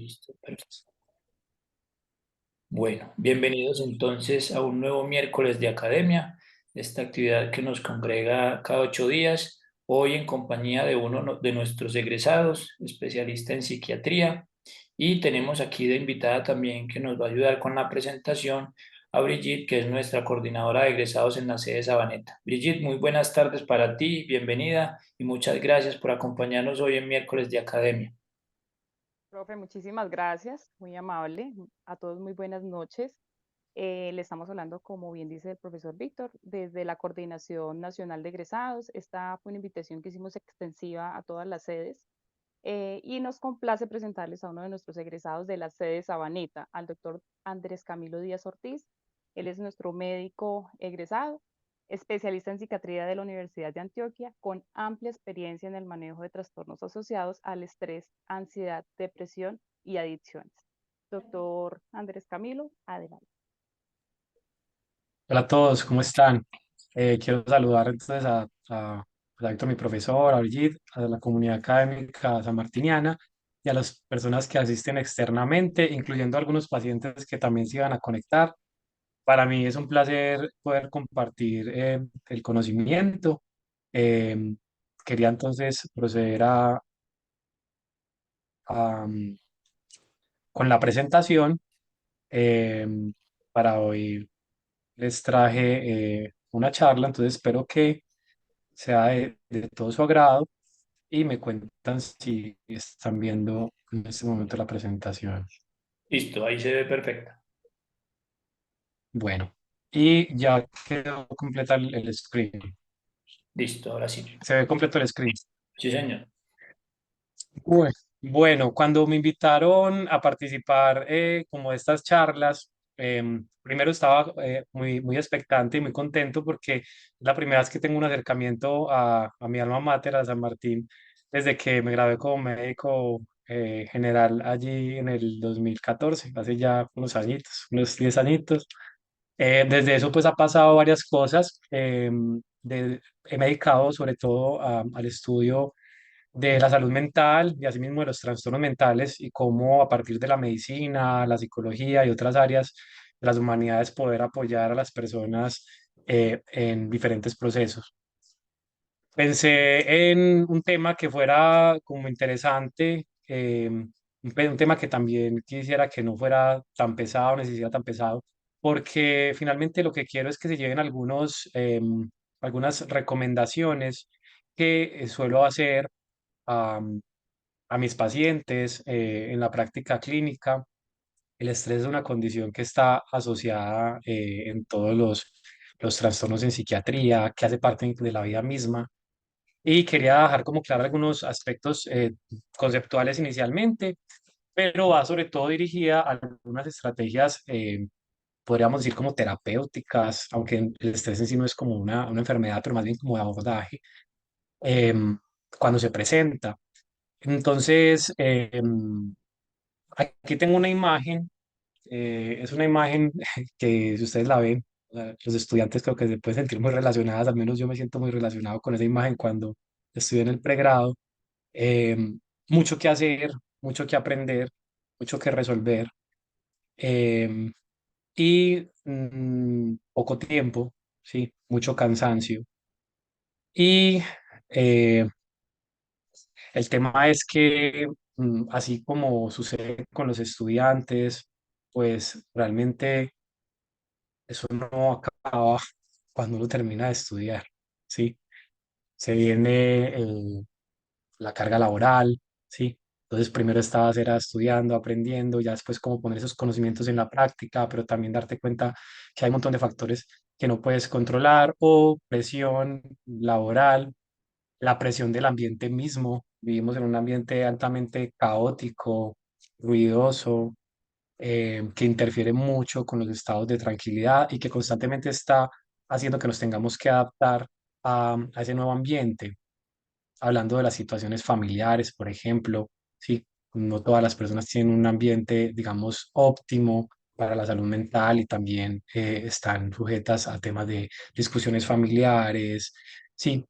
Listo, perfecto. Bueno, bienvenidos entonces a un nuevo miércoles de academia, esta actividad que nos congrega cada 8 días, hoy en compañía de de nuestros egresados, especialista en psiquiatría, y tenemos aquí de invitada también que nos va a ayudar con la presentación a Brigitte, que es nuestra coordinadora de egresados en la sede Sabaneta. Brigitte, muy buenas tardes para ti, bienvenida y muchas gracias por acompañarnos hoy en miércoles de academia. Profe, muchísimas gracias, muy amable. A todos muy buenas noches. Le estamos hablando, como bien dice el profesor Víctor, desde la Coordinación Nacional de Egresados. Esta fue una invitación que hicimos extensiva a todas las sedes y nos complace presentarles a uno de nuestros egresados de la sede Sabaneta, al doctor Andrés Camilo Díaz Ortiz. Él es nuestro médico egresado, especialista en psiquiatría de la Universidad de Antioquia, con amplia experiencia en el manejo de trastornos asociados al estrés, ansiedad, depresión y adicciones. Doctor Andrés Camilo, adelante. Hola a todos, ¿cómo están? Quiero saludar entonces pues, a Víctor, mi profesor, a Brigitte, a la comunidad académica sanmartiniana y a las personas que asisten externamente, incluyendo algunos pacientes que también se iban a conectar. Para mí es un placer poder compartir el conocimiento. Eh, Quería entonces proceder a, con la presentación. eh, para hoy les traje una charla, entonces espero que sea de todo su agrado y me cuentan si están viendo en este momento la presentación. Listo, ahí se ve perfecta. Bueno, y ya quedó completa el screen. Listo, ahora sí. Se ve completo el screen. Sí, señor. Bue- Bueno, cuando me invitaron a participar como de estas charlas, primero estaba muy expectante y muy contento porque es la primera vez que tengo un acercamiento a mi alma mater, a San Martín, desde que me gradué como médico general allí en el 2014, hace ya unos añitos, unos 10 añitos. Desde eso pues ha pasado varias cosas. He medicado sobre todo al estudio de la salud mental y asimismo de los trastornos mentales y cómo a partir de la medicina, la psicología y otras áreas de las humanidades poder apoyar a las personas en diferentes procesos. Pensé en un tema que fuera como interesante, un tema que también quisiera que no fuera tan pesado, ni siquiera tan pesado, porque finalmente lo que quiero es que se lleven algunas recomendaciones que suelo hacer a, a mis pacientes en la práctica clínica. El estrés es una condición que está asociada en todos los trastornos en psiquiatría, que hace parte de la vida misma. Y quería dejar como claro algunos aspectos conceptuales inicialmente, pero va sobre todo dirigida a algunas estrategias, podríamos decir como terapéuticas, aunque el estrés en sí no es como una enfermedad, pero más bien como de abordaje, em, cuando se presenta. Entonces, aquí tengo una imagen, es una imagen que si ustedes la ven, los estudiantes creo que se pueden sentir muy relacionadas, al menos yo me siento muy relacionado con esa imagen cuando estudié en el pregrado. Eh, Mucho que hacer, mucho que aprender, mucho que resolver eh, y poco tiempo, sí, mucho cansancio. Y eh, el tema es que, así como sucede con los estudiantes, pues realmente eso no acaba cuando uno termina de estudiar, ¿sí? Se viene la carga laboral, ¿sí? Entonces primero era estudiando, aprendiendo, ya después cómo poner esos conocimientos en la práctica, pero también darte cuenta que hay un montón de factores que no puedes controlar o presión laboral, la presión del ambiente mismo. Vivimos en un ambiente altamente caótico, ruidoso, que interfiere mucho con los estados de tranquilidad y que constantemente está haciendo que nos tengamos que adaptar a ese nuevo ambiente. Hablando de las situaciones familiares, por ejemplo, sí, no todas las personas tienen un ambiente, digamos, óptimo para la salud mental y también están sujetas a temas de discusiones familiares, sí,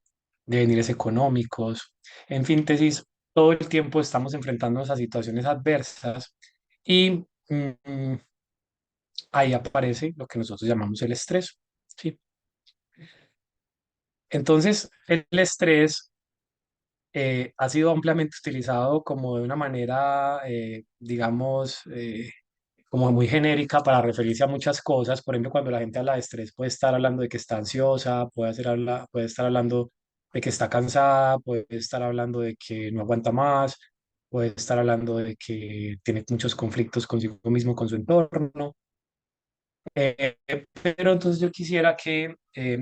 de venires económicos. En síntesis, todo el tiempo estamos enfrentándonos a situaciones adversas y mm, ahí aparece lo que nosotros llamamos el estrés, ¿sí? Entonces, el estrés ha sido ampliamente utilizado como de una manera, digamos, como muy genérica para referirse a muchas cosas. Por ejemplo, cuando la gente habla de estrés, puede estar hablando de que está ansiosa, puede estar hablando de que está cansada, puede estar hablando de que no aguanta más, puede estar hablando de que tiene muchos conflictos consigo mismo, con su entorno. Pero entonces yo quisiera que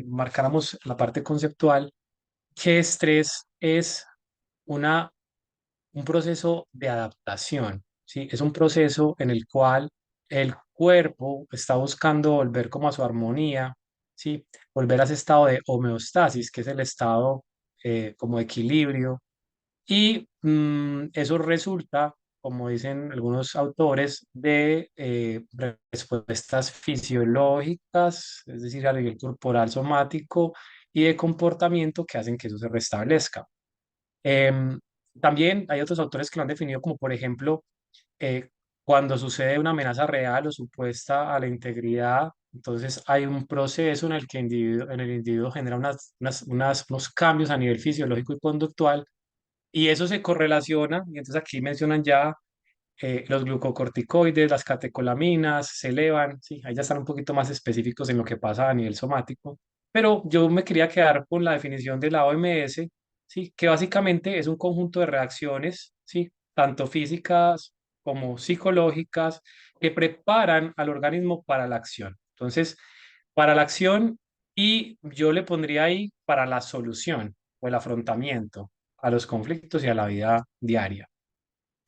marcáramos la parte conceptual, que estrés es una un proceso de adaptación, ¿sí? Es un proceso en el cual el cuerpo está buscando volver como a su armonía, ¿sí? Volver a ese estado de homeostasis, que es el estado como de equilibrio. Y eso resulta, como dicen algunos autores, de respuestas fisiológicas, es decir, a nivel corporal somático y de comportamiento que hacen que eso se restablezca. Em, También hay otros autores que lo han definido como, por ejemplo, eh, cuando sucede una amenaza real o supuesta a la integridad, entonces hay un proceso en el que en el individuo genera unos cambios a nivel fisiológico y conductual, y eso se correlaciona, y entonces aquí mencionan ya los glucocorticoides, las catecolaminas se elevan, sí, ahí ya están un poquito más específicos en lo que pasa a nivel somático, pero yo me quería quedar con la definición de la OMS, sí, que básicamente es un conjunto de reacciones, sí, tanto físicas como psicológicas, que preparan al organismo para la acción. Entonces, para la acción y yo le pondría ahí para la solución o el afrontamiento a los conflictos y a la vida diaria.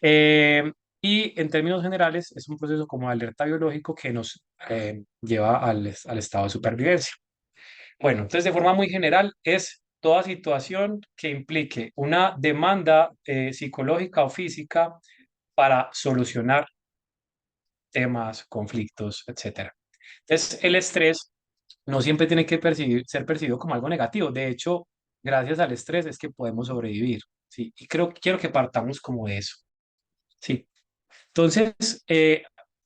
Eh, y en términos generales es un proceso como de alerta biológico que nos lleva al estado de supervivencia. Bueno, entonces de forma muy general es toda situación que implique una demanda psicológica o física para solucionar temas, conflictos, etcétera. Entonces el estrés no siempre tiene que ser percibido como algo negativo. De hecho, gracias al estrés es que podemos sobrevivir. ¿Sí? Y quiero que partamos como de eso. Sí. Entonces,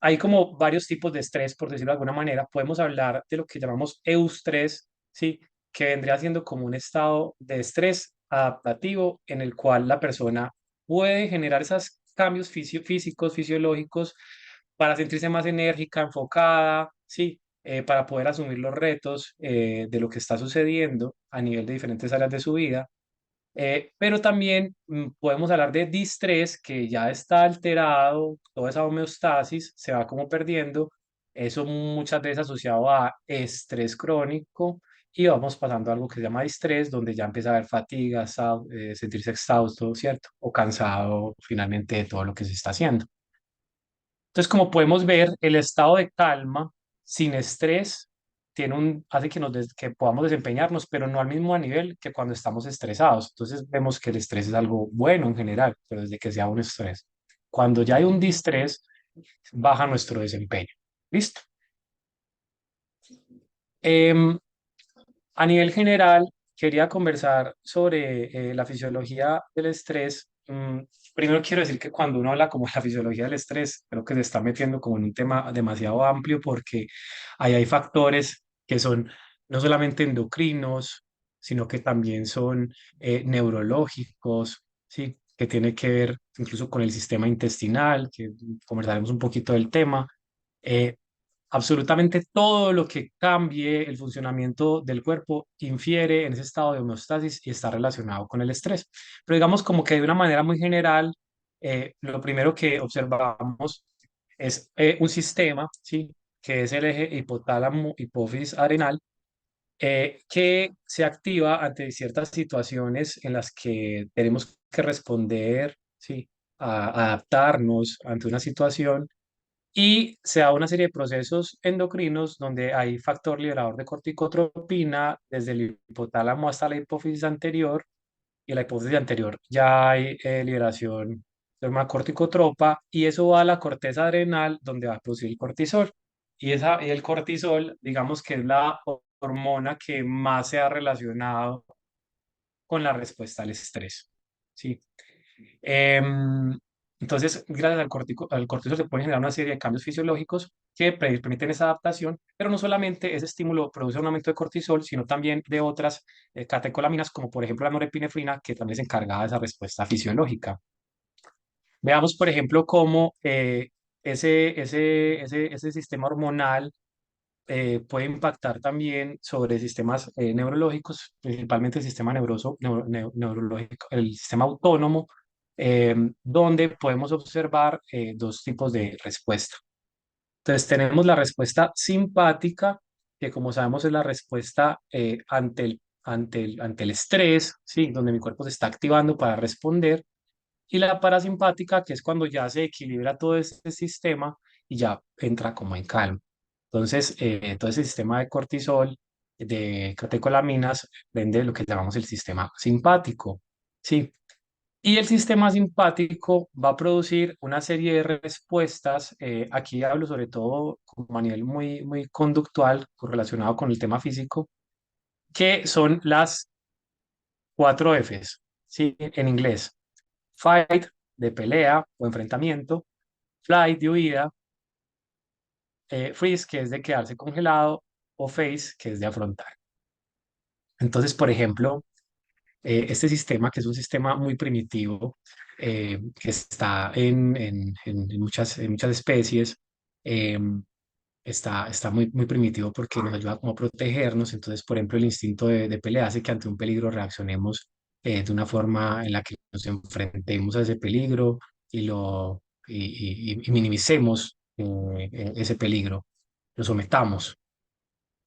hay como varios tipos de estrés, por decirlo de alguna manera. Podemos hablar de lo que llamamos eustrés, ¿sí? Que vendría siendo como un estado de estrés adaptativo en el cual la persona puede generar esos cambios físicos, fisiológicos, para sentirse más enérgica, enfocada, ¿sí? Para poder asumir los retos de lo que está sucediendo a nivel de diferentes áreas de su vida, pero también podemos hablar de distrés, que ya está alterado, toda esa homeostasis se va como perdiendo, eso muchas veces asociado a estrés crónico, y vamos pasando a algo que se llama distrés, donde ya empieza a haber fatiga, sentirse exhausto, ¿cierto? O cansado finalmente de todo lo que se está haciendo. Entonces, como podemos ver, el estado de calma sin estrés hace que, que podamos desempeñarnos, pero no al mismo nivel que cuando estamos estresados. Entonces, vemos que el estrés es algo bueno en general, pero desde que sea un estrés. Cuando ya hay un distrés, baja nuestro desempeño. ¿Listo? Em, a nivel general, quería conversar sobre la fisiología del estrés. Primero quiero decir que cuando uno habla como de la fisiología del estrés, creo que se está metiendo como en un tema demasiado amplio porque ahí hay factores que son no solamente endocrinos, sino que también son neurológicos, ¿sí? Que tiene que ver incluso con el sistema intestinal, que conversaremos un poquito del tema. Eh, Absolutamente todo lo que cambie el funcionamiento del cuerpo infiere en ese estado de homeostasis y está relacionado con el estrés. Pero digamos como que de una manera muy general, lo primero que observamos es un sistema, ¿sí? Que es el eje hipotálamo, hipófisis adrenal, que se activa ante ciertas situaciones en las que tenemos que responder, ¿sí? A adaptarnos ante una situación, y se da una serie de procesos endocrinos donde hay factor liberador de corticotropina desde el hipotálamo hasta la hipófisis anterior, y en la hipófisis anterior ya hay liberación de una corticotropa, y eso va a la corteza adrenal donde va a producir el cortisol. Y el cortisol, digamos que es la hormona que más se ha relacionado con la respuesta al estrés. ¿Sí? Em, entonces, gracias al cortisol se pueden generar una serie de cambios fisiológicos que permiten esa adaptación, pero no solamente ese estímulo produce un aumento de cortisol, sino también de otras catecolaminas, como por ejemplo la norepinefrina, que también es encargada de esa respuesta fisiológica. Veamos, por ejemplo, cómo ese sistema hormonal puede impactar también sobre sistemas neurológicos, principalmente el sistema neurológico, el sistema autónomo, eh, donde podemos observar dos tipos de respuesta. Entonces, tenemos la respuesta simpática, que como sabemos es la respuesta ante el estrés, ¿sí? Donde mi cuerpo se está activando para responder, y la parasimpática, que es cuando ya se equilibra todo este sistema y ya entra como en calma. Entonces, todo ese sistema de cortisol, de catecolaminas, prende lo que llamamos el sistema simpático, ¿sí? Y el sistema simpático va a producir una serie de respuestas. Aquí hablo sobre todo como a nivel muy conductual, relacionado con el tema físico, que son las cuatro Fs, ¿sí? En inglés: fight, de pelea o enfrentamiento; flight, de huida; freeze, que es de quedarse congelado; o face, que es de afrontar. Entonces, por ejemplo, este sistema, que es un sistema muy primitivo, que está en muchas especies, eh, está muy primitivo porque nos ayuda como a protegernos. Entonces, por ejemplo, el instinto de pelea hace que ante un peligro reaccionemos de una forma en la que nos enfrentemos a ese peligro y minimicemos ese peligro, lo sometamos.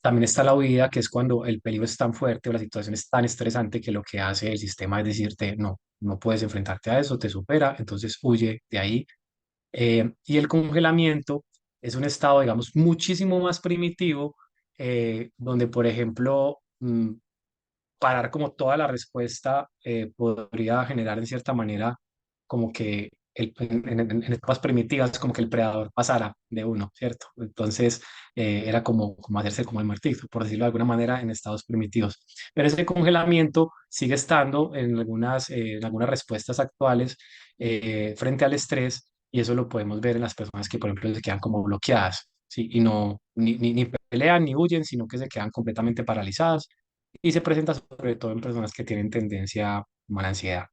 También está la huida, que es cuando el peligro es tan fuerte o la situación es tan estresante que lo que hace el sistema es decirte: no, no puedes enfrentarte a eso, te supera, entonces huye de ahí. Y el congelamiento es un estado, digamos, muchísimo más primitivo, donde, por ejemplo, parar como toda la respuesta podría generar en cierta manera como que en etapas primitivas como que el predador pasara de uno, ¿cierto? Entonces era como hacerse como el martillo, por decirlo de alguna manera, en estados primitivos. Pero ese congelamiento sigue estando en algunas respuestas actuales frente al estrés, y eso lo podemos ver en las personas que, por ejemplo, se quedan como bloqueadas, ¿sí? Y no ni pelean ni huyen, sino que se quedan completamente paralizadas, y se presenta sobre todo en personas que tienen tendencia a la ansiedad.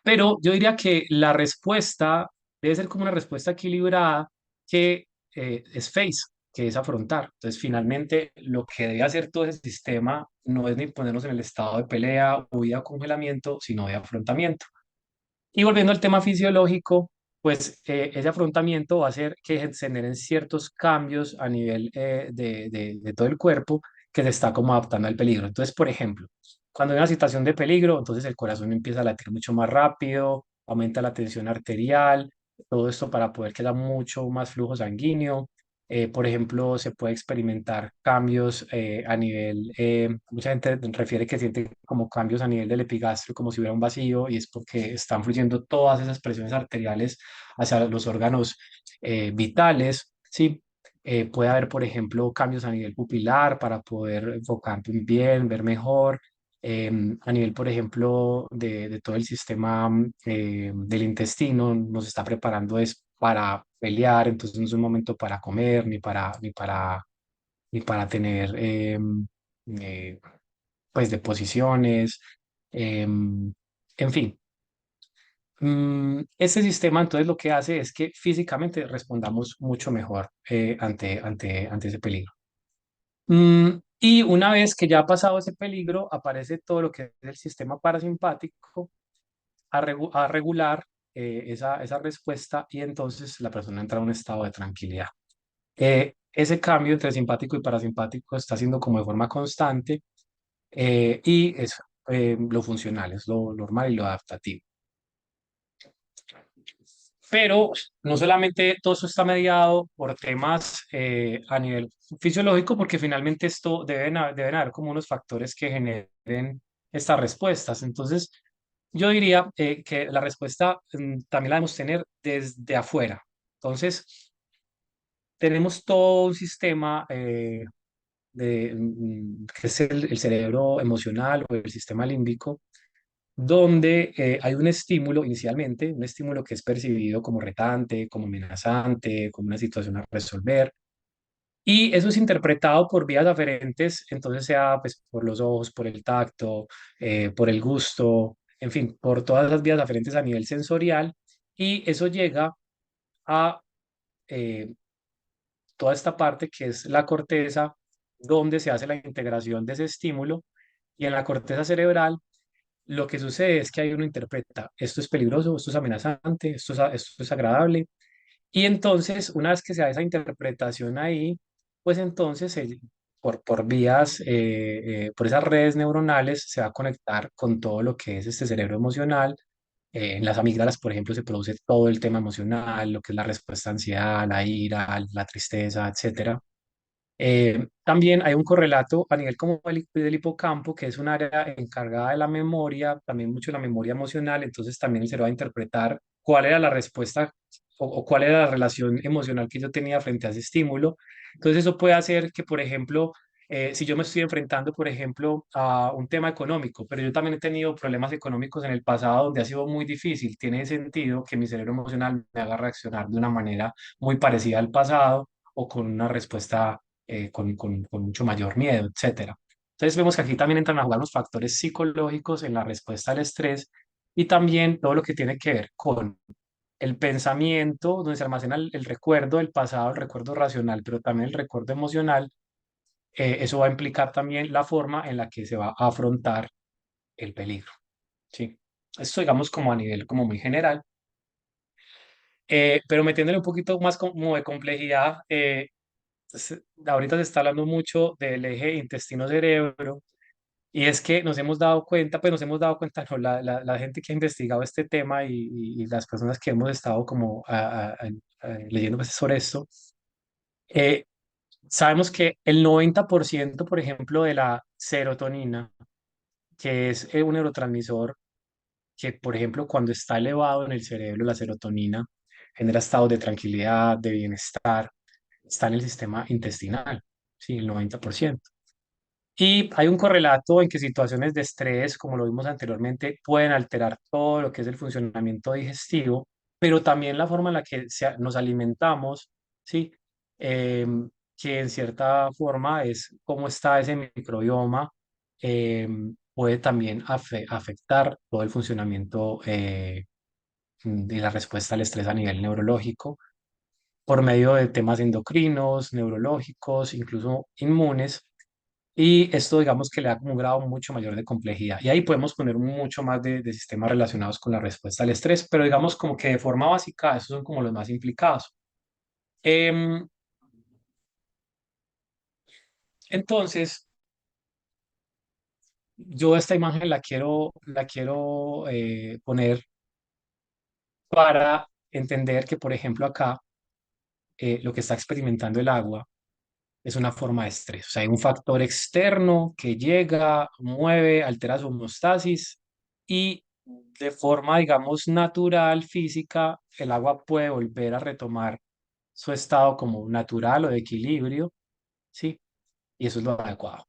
Pero yo diría que la respuesta debe ser como una respuesta equilibrada, que es face, que es afrontar. Entonces, finalmente, lo que debe hacer todo ese sistema no es ni ponernos en el estado de pelea, huida o congelamiento, sino de afrontamiento. Y volviendo al tema fisiológico, pues ese afrontamiento va a hacer que se generen ciertos cambios a nivel de todo el cuerpo, que se está como adaptando al peligro. Entonces, por ejemplo, cuando hay una situación de peligro, entonces el corazón empieza a latir mucho más rápido, aumenta la tensión arterial, todo esto para poder que haya mucho más flujo sanguíneo. Por ejemplo, se puede experimentar cambios a nivel, mucha gente refiere que siente como cambios a nivel del epigastrio, como si hubiera un vacío, y es porque están fluyendo todas esas presiones arteriales hacia los órganos vitales, ¿sí? Puede haber, por ejemplo, cambios a nivel pupilar para poder enfocar bien, ver mejor. A nivel, por ejemplo, de todo el sistema del intestino, nos está preparando es para pelear, entonces no es un momento para comer ni para tener eh, pues deposiciones, en fin. Este sistema entonces lo que hace es que físicamente respondamos mucho mejor ante ese peligro. Y una vez que ya ha pasado ese peligro, aparece todo lo que es el sistema parasimpático a regular esa respuesta, y entonces la persona entra en un estado de tranquilidad. Ese cambio entre simpático y parasimpático está siendo como de forma constante, y es lo funcional, es lo normal y lo adaptativo. Pero no solamente todo eso está mediado por temas a nivel fisiológico, porque finalmente esto deben haber como unos factores que generen estas respuestas. Entonces, yo diría que la respuesta también la debemos tener desde afuera. Entonces, tenemos todo un sistema que es el cerebro emocional o el sistema límbico, donde hay un estímulo inicialmente, un estímulo que es percibido como retante, como amenazante, como una situación a resolver, y eso es interpretado por vías aferentes, entonces sea pues, por los ojos, por el tacto, por el gusto, en fin, por todas las vías aferentes a nivel sensorial, y eso llega a eh, toda esta parte que es la corteza, donde se hace la integración de ese estímulo, y en la corteza cerebral lo que sucede es que ahí uno interpreta, esto es peligroso, esto es amenazante, esto es agradable, y entonces, una vez que se da esa interpretación ahí, pues entonces por vías, por esas redes neuronales se va a conectar con todo lo que es este cerebro emocional. En las amígdalas, por ejemplo, se produce todo el tema emocional, lo que es la respuesta a ansiedad, la ira, la tristeza, etcétera. También hay un correlato a nivel como del hipocampo, que es un área encargada de la memoria, también mucho la memoria emocional, entonces también se va a interpretar cuál era la respuesta o cuál era la relación emocional que yo tenía frente a ese estímulo. Entonces eso puede hacer que, por ejemplo, si yo me estoy enfrentando, por ejemplo, a un tema económico, pero yo también he tenido problemas económicos en el pasado donde ha sido muy difícil, tiene sentido que mi cerebro emocional me haga reaccionar de una manera muy parecida al pasado o con una respuesta con mucho mayor miedo, etcétera. Entonces vemos que aquí también entran a jugar los factores psicológicos en la respuesta al estrés y también todo lo que tiene que ver con el pensamiento, donde se almacena el recuerdo del pasado, el recuerdo racional, pero también el recuerdo emocional. Eso va a implicar también la forma en la que se va a afrontar el peligro. ¿Sí? Esto digamos como a nivel como muy general. Pero metiéndole un poquito más como de complejidad, ahorita se está hablando mucho del eje intestino-cerebro y es que nos hemos dado cuenta, pues nos hemos dado cuenta, no, la gente que ha investigado este tema y las personas que hemos estado como leyendo pues, sobre esto, eh, sabemos que el 90%, por ejemplo, de la serotonina, que es un neurotransmisor que, por ejemplo, cuando está elevado en el cerebro, la serotonina genera estados de tranquilidad, de bienestar, está en el sistema intestinal, sí, el 90%. Y hay un correlato en que situaciones de estrés, como lo vimos anteriormente, pueden alterar todo lo que es el funcionamiento digestivo, pero también la forma en la que nos alimentamos, ¿sí? Que en cierta forma es cómo está ese microbioma, puede también afectar todo el funcionamiento de la respuesta al estrés a nivel neurológico por medio de temas endocrinos, neurológicos, incluso inmunes. Y esto, digamos que le da como un grado mucho mayor de complejidad. Y ahí podemos poner mucho más de sistemas relacionados con la respuesta al estrés, pero digamos como que de forma básica, esos son como los más implicados. Em, entonces, yo esta imagen la quiero poner para entender que, por ejemplo, acá lo que está experimentando el agua es una forma de estrés. O sea, hay un factor externo que llega, mueve, altera su homeostasis y de forma, digamos, natural, física, el agua puede volver a retomar su estado como natural o de equilibrio, ¿sí? Y eso es lo adecuado.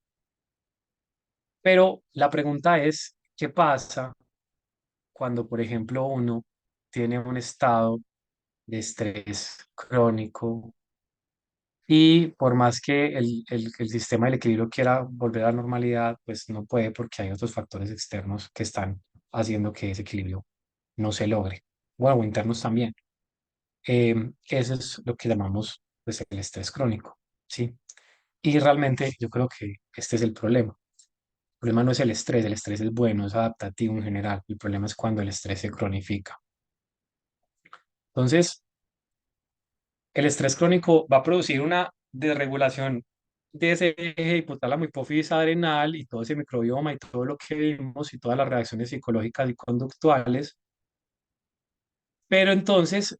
Pero la pregunta es, ¿qué pasa cuando, por ejemplo, uno tiene un estado de estrés crónico y por más que el sistema del equilibrio quiera volver a la normalidad, pues no puede porque hay otros factores externos que están haciendo que ese equilibrio no se logre? Bueno, o internos también. Eso es lo que llamamos pues, el estrés crónico, ¿sí? Y realmente yo creo que este es el problema. El problema no es el estrés es bueno, es adaptativo en general. El problema es cuando el estrés se cronifica. Entonces, el estrés crónico va a producir una desregulación de ese eje hipotálamo hipófisis adrenal y todo ese microbioma y todo lo que vimos y todas las reacciones psicológicas y conductuales, pero entonces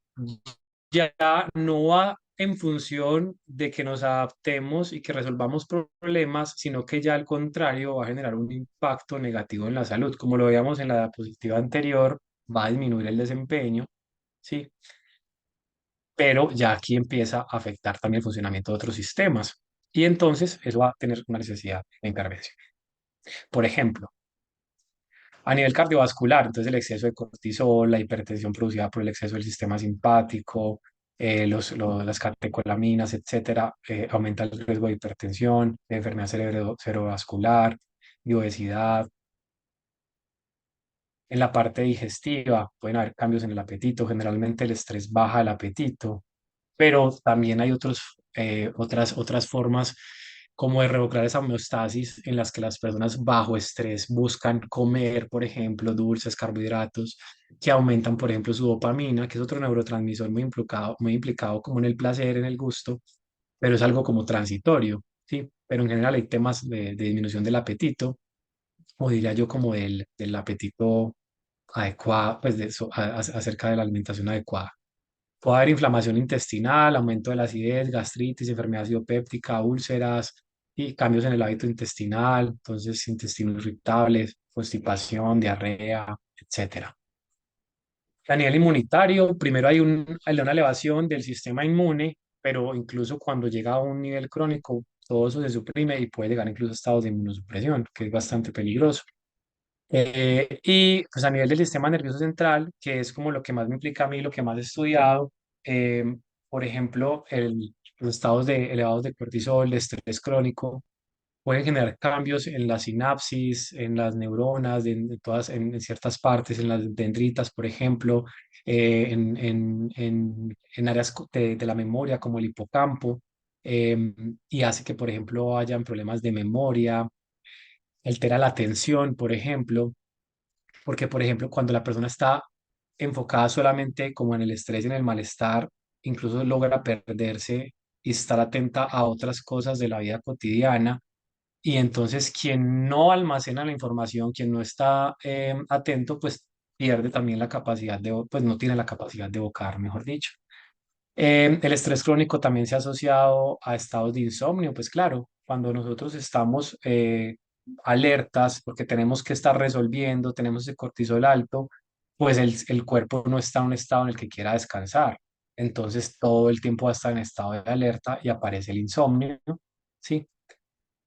ya no va en función de que nos adaptemos y que resolvamos problemas, sino que ya al contrario va a generar un impacto negativo en la salud. Como lo veíamos en la diapositiva anterior, va a disminuir el desempeño, ¿sí? Pero ya aquí empieza a afectar también el funcionamiento de otros sistemas. Y entonces eso va a tener una necesidad de intervención. Por ejemplo, A nivel cardiovascular, entonces el exceso de cortisol, la hipertensión producida por el exceso del sistema simpático, las catecolaminas, etcétera, aumenta el riesgo de hipertensión, de enfermedad cerebrovascular, de obesidad. En la parte digestiva pueden haber cambios en el apetito. Generalmente el estrés baja el apetito, pero también hay otras formas como de revocar esa homeostasis en las que las personas bajo estrés buscan comer, por ejemplo, dulces, carbohidratos, que aumentan, por ejemplo, su dopamina, que es otro neurotransmisor muy implicado como en el placer, en el gusto, pero es algo como transitorio, ¿sí? Pero en general hay temas de disminución del apetito, o diría yo como del apetito adecuado, pues acerca de la alimentación adecuada. Puede haber inflamación intestinal, aumento de la acidez, gastritis, enfermedad acidopéptica, úlceras y cambios en el hábito intestinal, entonces intestinos irritables, constipación, diarrea, etcétera. A nivel inmunitario, primero hay una elevación del sistema inmune, pero incluso cuando llega a un nivel crónico, todo eso se suprime y puede llegar incluso a estados de inmunosupresión, que es bastante peligroso. Y pues a nivel del sistema nervioso central, que es como lo que más me implica a mí, lo que más he estudiado, eh, por ejemplo, los estados elevados de cortisol, de estrés crónico, pueden generar cambios en la sinapsis, en las neuronas, en ciertas partes, en las dendritas, por ejemplo, en áreas de la memoria como el hipocampo, y hace que, por ejemplo, hayan problemas de memoria, altera la atención, por ejemplo porque, por ejemplo, cuando la persona está enfocada solamente como en el estrés y en el malestar, incluso logra perderse y estar atenta a otras cosas de la vida cotidiana. Y entonces quien no almacena la información, quien no está atento, pues pierde también la capacidad pues no tiene la capacidad de evocar, mejor dicho. El estrés crónico también se ha asociado a estados de insomnio, pues claro, cuando nosotros estamos alertas porque tenemos que estar resolviendo, tenemos ese cortisol alto, pues el cuerpo no está en un estado en el que quiera descansar. Entonces todo el tiempo va a estar en estado de alerta y aparece el insomnio, ¿sí?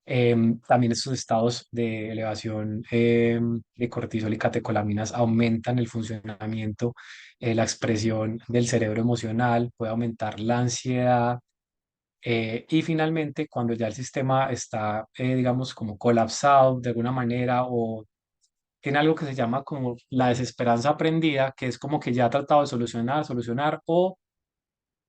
También estos estados de elevación de cortisol y catecolaminas aumentan el funcionamiento, la expresión del cerebro emocional, puede aumentar la ansiedad y finalmente cuando ya el sistema está, digamos, como colapsado de alguna manera o tiene algo que se llama como la desesperanza aprendida, que es como que ya ha tratado de solucionar o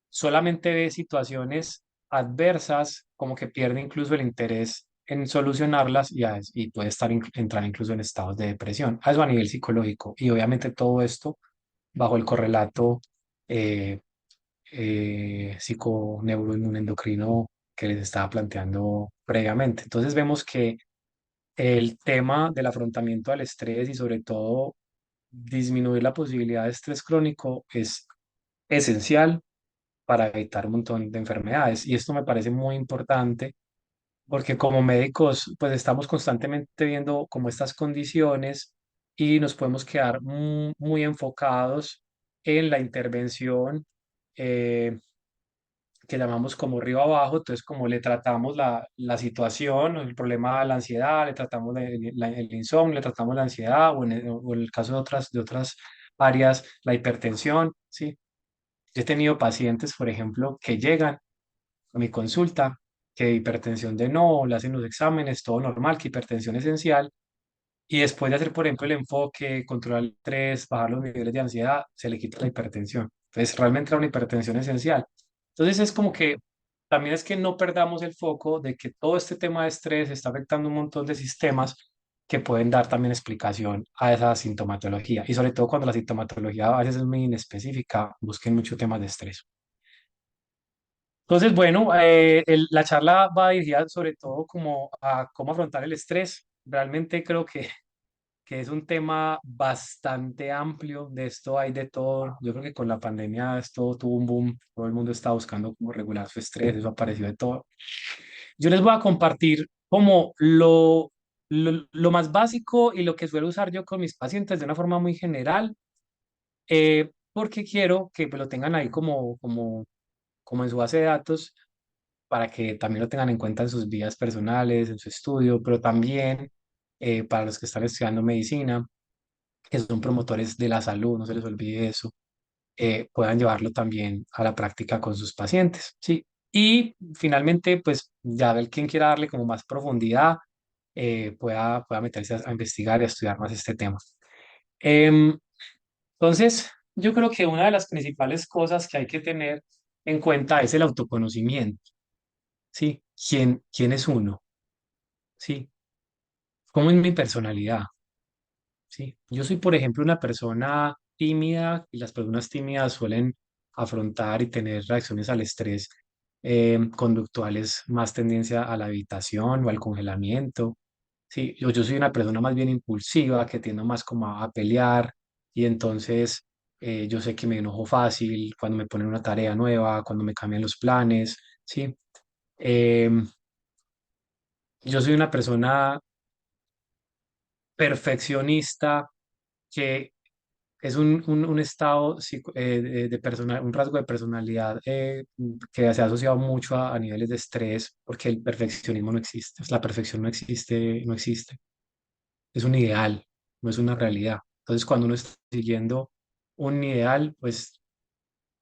solamente ve situaciones adversas, como que pierde incluso el interés en solucionarlas y puede entrar incluso en estados de depresión. Eso a nivel psicológico. Y obviamente todo esto bajo el correlato eh, psiconeuroinmunendocrino que les estaba planteando previamente. Entonces vemos que el tema del afrontamiento al estrés y sobre todo disminuir la posibilidad de estrés crónico es esencial para evitar un montón de enfermedades. Y esto me parece muy importante porque como médicos, pues estamos constantemente viendo como estas condiciones y nos podemos quedar muy enfocados en la intervención eh, que llamamos como río abajo, entonces como le tratamos la situación, el problema de la ansiedad, le tratamos el insomnio, le tratamos la ansiedad o en el caso de otras áreas, la hipertensión, ¿sí? Yo he tenido pacientes, por ejemplo, que llegan a mi consulta, que hipertensión de no, le hacen los exámenes, todo normal, que hipertensión esencial, y después de hacer, por ejemplo, el enfoque, controlar el estrés, bajar los niveles de ansiedad, se le quita la hipertensión. Entonces, realmente era una hipertensión esencial. Entonces, es como que también es que no perdamos el foco de que todo este tema de estrés está afectando un montón de sistemas que pueden dar también explicación a esa sintomatología. Y sobre todo cuando la sintomatología a veces es muy inespecífica, busquen mucho temas de estrés. Entonces, bueno, la charla va dirigida sobre todo como a cómo afrontar el estrés. Realmente creo que es un tema bastante amplio. De esto hay de todo. Yo creo que con la pandemia esto tuvo un boom. Todo el mundo está buscando cómo regular su estrés. Eso apareció de todo. Yo les voy a compartir como lo más básico y lo que suelo usar yo con mis pacientes de una forma muy general, porque quiero que pues, lo tengan ahí como en su base de datos para que también lo tengan en cuenta en sus vidas personales, en su estudio, pero también para los que están estudiando medicina. que son promotores de la salud, no se les olvide eso, puedan llevarlo también a la práctica con sus pacientes, ¿sí? Y finalmente, pues ya ver quién quiera darle como más profundidad, pueda meterse a investigar y a estudiar más este tema. Em, entonces, yo creo que una de las principales cosas que hay que tener en cuenta es el autoconocimiento, ¿sí? ¿Quién es uno? ¿Sí? ¿Cómo es mi personalidad? ¿Sí? Yo soy, por ejemplo, una persona tímida y las personas tímidas suelen afrontar y tener reacciones al estrés conductuales más tendencia a la evitación o al congelamiento. Sí, yo soy una persona más bien impulsiva que tiendo más como a pelear y entonces yo sé que me enojo fácil cuando me ponen una tarea nueva, cuando me cambian los planes, ¿sí? Em, yo soy una persona perfeccionista que es un estado un rasgo de personalidad que se ha asociado mucho a niveles de estrés, porque el perfeccionismo no existe, la perfección no existe, no existe, es un ideal, no es una realidad. Entonces, cuando uno está siguiendo un ideal, pues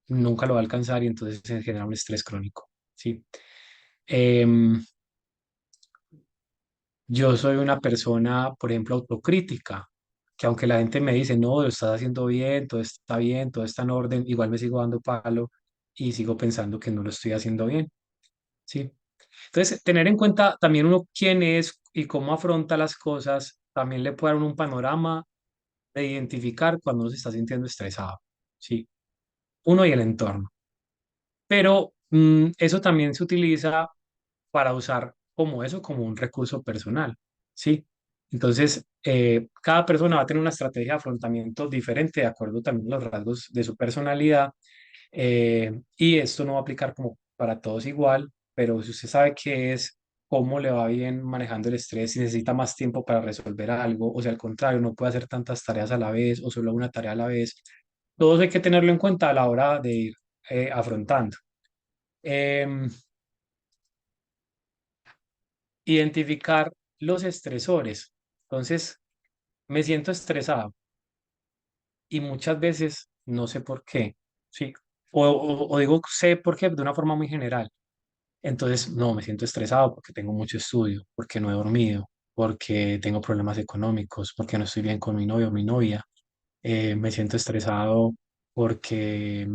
nunca lo va a alcanzar y entonces se genera un estrés crónico, ¿sí? Em, Yo soy una persona, por ejemplo, autocrítica, que aunque la gente me dice, no, lo estás haciendo bien, todo está en orden, igual me sigo dando palo y sigo pensando que no lo estoy haciendo bien, ¿sí? Entonces, tener en cuenta también uno quién es y cómo afronta las cosas, también le puede dar uno un panorama de identificar cuando uno se está sintiendo estresado, ¿sí? Uno y el entorno. Pero eso también se utiliza para usar como eso, como un recurso personal, ¿sí? Entonces, cada persona va a tener una estrategia de afrontamiento diferente de acuerdo también a los rasgos de su personalidad, y esto no va a aplicar como para todos igual, pero si usted sabe qué es, cómo le va bien manejando el estrés, si necesita más tiempo para resolver algo, o sea, al contrario, no puede hacer tantas tareas a la vez o solo una tarea a la vez, todo eso hay que tenerlo en cuenta a la hora de ir afrontando. Em, Identificar los estresores. Entonces, me siento estresado y muchas veces no sé por qué, ¿sí? O digo sé por qué de una forma muy general. Entonces, no, me siento estresado porque tengo mucho estudio, porque no he dormido, porque tengo problemas económicos, porque no estoy bien con mi novio o mi novia. Me siento estresado porque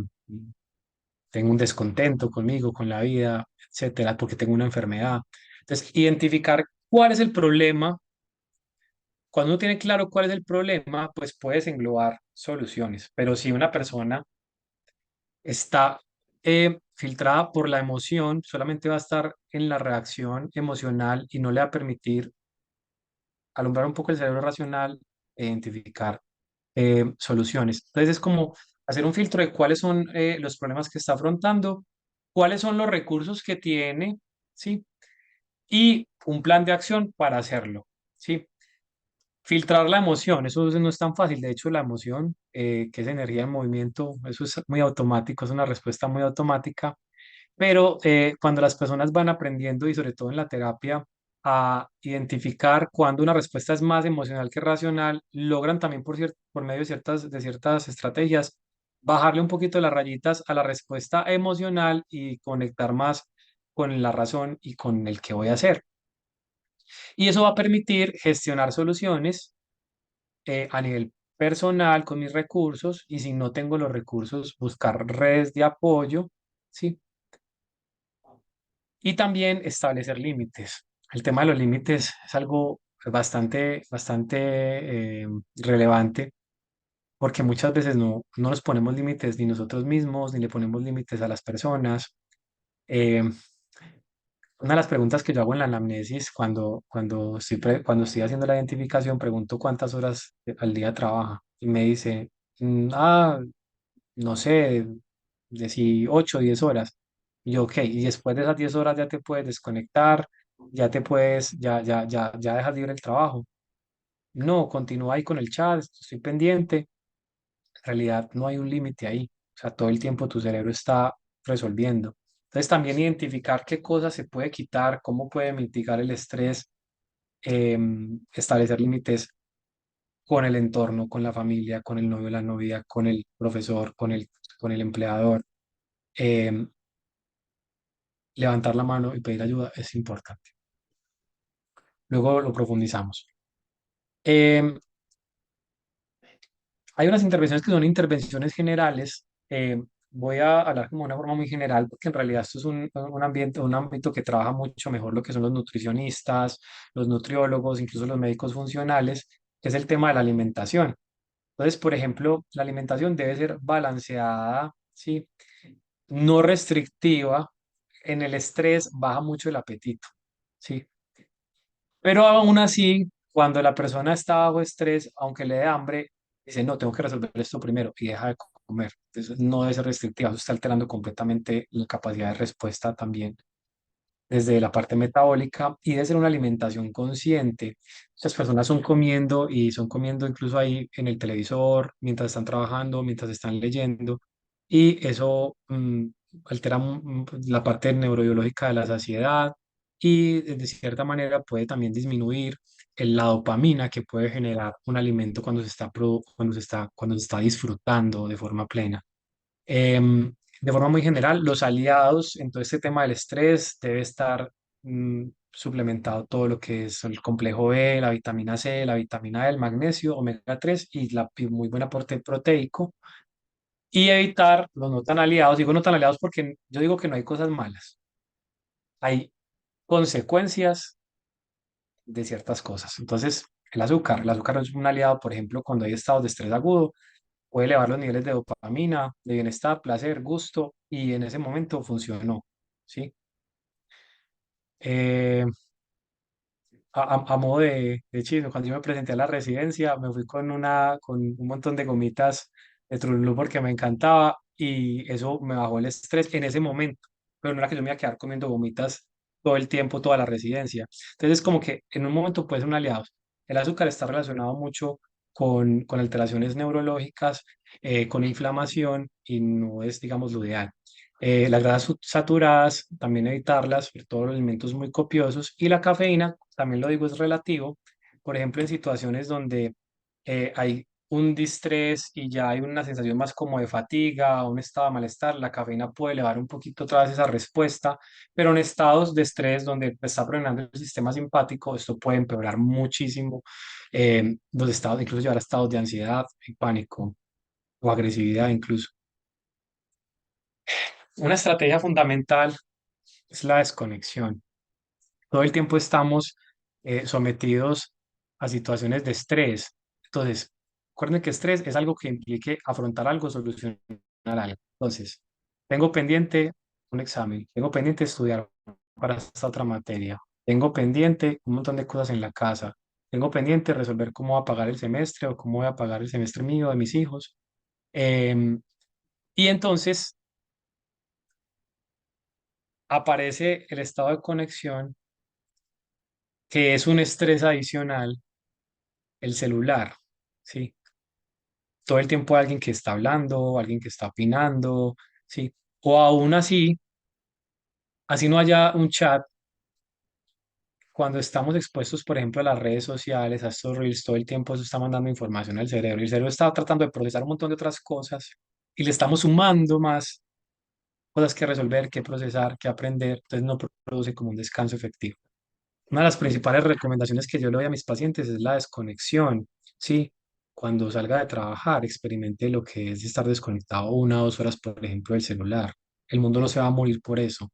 tengo un descontento conmigo, con la vida, etcétera, porque tengo una enfermedad. Entonces, identificar cuál es el problema. Cuando uno tiene claro cuál es el problema, pues puedes englobar soluciones. Pero si una persona está filtrada por la emoción, solamente va a estar en la reacción emocional y no le va a permitir alumbrar un poco el cerebro racional e identificar soluciones. Entonces es como hacer un filtro de cuáles son los problemas que está afrontando, cuáles son los recursos que tiene, ¿sí? Y un plan de acción para hacerlo, ¿sí? Filtrar la emoción, eso no es tan fácil. De hecho, la emoción, que es energía en movimiento, eso es muy automático, es una respuesta muy automática. Pero cuando las personas van aprendiendo y sobre todo en la terapia a identificar cuando una respuesta es más emocional que racional, logran también por medio de ciertas estrategias bajarle un poquito las rayitas a la respuesta emocional y conectar más con la razón y con el que voy a hacer. Y eso va a permitir gestionar soluciones a nivel personal con mis recursos y si no tengo los recursos, buscar redes de apoyo, ¿sí? Y también establecer límites. El tema de los límites es algo bastante relevante porque muchas veces no nos ponemos límites ni nosotros mismos, ni le ponemos límites a las personas. Eh, una de las preguntas que yo hago en la anamnesis cuando estoy haciendo la identificación, pregunto cuántas horas al día trabaja y me dice, no sé, de si 8 o 10 horas. Y yo, ok, y después de esas 10 horas ya te puedes desconectar, ya dejas libre el trabajo. No, continúa ahí con el chat, estoy pendiente. En realidad no hay un límite ahí. O sea, todo el tiempo tu cerebro está resolviendo. Entonces también identificar qué cosas se puede quitar, cómo puede mitigar el estrés, establecer límites con el entorno, con la familia, con el novio, la novia, con el profesor, con el empleador. Em, Levantar la mano y pedir ayuda es importante. Luego lo profundizamos. Em, Hay unas intervenciones que son intervenciones generales. Voy a hablar como de una forma muy general, porque en realidad esto es un ambiente, un ámbito que trabaja mucho mejor lo que son los nutricionistas, los nutriólogos, incluso los médicos funcionales, que es el tema de la alimentación. Entonces, por ejemplo, la alimentación debe ser balanceada, ¿sí? No restrictiva. En el estrés baja mucho el apetito, ¿sí? Pero aún así, cuando la persona está bajo estrés, aunque le dé hambre, dice, no, tengo que resolver esto primero y deja de comer. Entonces, no debe ser restrictiva, eso está alterando completamente la capacidad de respuesta también desde la parte metabólica y debe ser una alimentación consciente. Muchas personas son comiendo y son comiendo incluso ahí en el televisor, mientras están trabajando, mientras están leyendo y eso altera la parte neurobiológica de la saciedad y de cierta manera puede también disminuir la dopamina que puede generar un alimento cuando cuando se está disfrutando de forma plena. De forma muy general, los aliados en todo este tema del estrés debe estar suplementado todo lo que es el complejo B, la vitamina C, la vitamina E, el magnesio, omega 3 y muy buen aporte proteico. Y evitar los no tan aliados. Digo no tan aliados porque yo digo que no hay cosas malas. Hay consecuencias de ciertas cosas. Entonces, el azúcar es un aliado, por ejemplo, cuando hay estados de estrés agudo puede elevar los niveles de dopamina, de bienestar, placer, gusto, y en ese momento funcionó, ¿sí? Eh, a modo de chisme, cuando yo me presenté a la residencia, me fui con un montón de gomitas de Trululú porque me encantaba y eso me bajó el estrés en ese momento, pero no era que yo me iba a quedar comiendo gomitas todo el tiempo, toda la residencia. Entonces, como que en un momento puede ser un aliado. El azúcar está relacionado mucho con alteraciones neurológicas, con inflamación y no es, digamos, lo ideal. Las grasas saturadas, también evitarlas, sobre todo los alimentos muy copiosos. Y la cafeína, también lo digo, es relativo. Por ejemplo, en situaciones donde hay un distrés y ya hay una sensación más como de fatiga, un estado de malestar, la cafeína puede elevar un poquito otra vez esa respuesta, pero en estados de estrés donde está frenando el sistema simpático, esto puede empeorar muchísimo los estados, incluso llevar a estados de ansiedad y pánico o agresividad incluso. Una estrategia fundamental es la desconexión. Todo el tiempo estamos sometidos a situaciones de estrés. Entonces, recuerden que estrés es algo que implique afrontar algo, solucionar algo. Entonces, tengo pendiente un examen, tengo pendiente estudiar para esta otra materia, tengo pendiente un montón de cosas en la casa, tengo pendiente resolver cómo voy a pagar el semestre o cómo voy a pagar el semestre mío de mis hijos. Em, y entonces aparece el estado de conexión, que es un estrés adicional, el celular, ¿sí? Todo el tiempo hay alguien que está hablando, alguien que está opinando, ¿sí? O aún así, así no haya un chat, cuando estamos expuestos, por ejemplo, a las redes sociales, a estos reels, todo el tiempo eso está mandando información al cerebro y el cerebro está tratando de procesar un montón de otras cosas y le estamos sumando más cosas que resolver, que procesar, que aprender, entonces no produce como un descanso efectivo. Una de las principales recomendaciones que yo le doy a mis pacientes es la desconexión, ¿sí? Cuando salga de trabajar, experimente lo que es estar desconectado 1 o 2 horas, por ejemplo, del celular. El mundo no se va a morir por eso,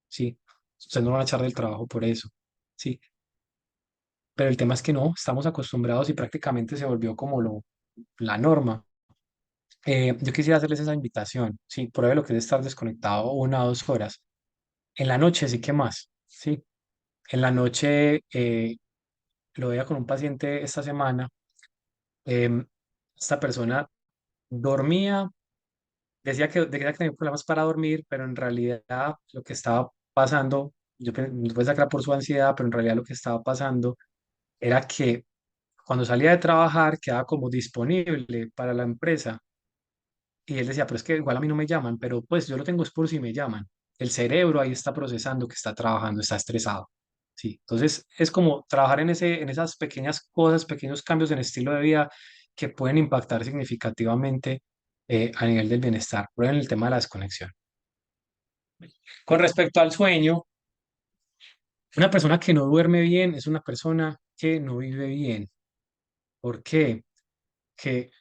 ¿sí? Ustedes no van a echar del trabajo por eso, ¿sí? Pero el tema es que no, estamos acostumbrados y prácticamente se volvió como la norma. Yo quisiera hacerles esa invitación, ¿sí? Pruebe lo que es estar desconectado 1 o 2 horas. En la noche sí que más, ¿sí? En la noche lo veía con un paciente esta semana. em, Esta persona dormía, decía que tenía problemas para dormir, pero en realidad lo que estaba pasando, yo pensaba que era por su ansiedad, pero en realidad lo que estaba pasando era que cuando salía de trabajar quedaba como disponible para la empresa. Y él decía, pero es que igual a mí no me llaman, pero pues yo lo tengo es por si me llaman. El cerebro ahí está procesando que está trabajando, está estresado. ¿sí? Entonces, es como trabajar en esas pequeñas cosas, pequeños cambios en estilo de vida que pueden impactar significativamente a nivel del bienestar, por ejemplo, en el tema de la desconexión. Con respecto al sueño, una persona que no duerme bien es una persona que no vive bien. ¿Por qué? Que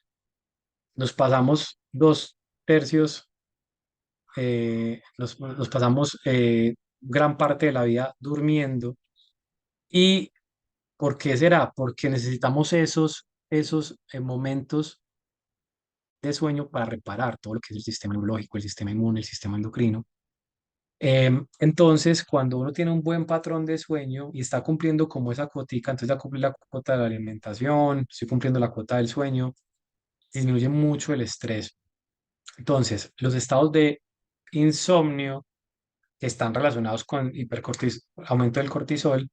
nos pasamos 2 tercios, nos pasamos gran parte de la vida durmiendo. ¿Y por qué será? Porque necesitamos esos momentos de sueño para reparar todo lo que es el sistema neurológico, el sistema inmune, el sistema endocrino. Entonces, cuando uno tiene un buen patrón de sueño y está cumpliendo como esa cuotica, entonces ya cumplí la cuota de la alimentación, estoy cumpliendo la cuota del sueño, disminuye mucho el estrés. Entonces, los estados de insomnio que están relacionados con aumento del cortisol,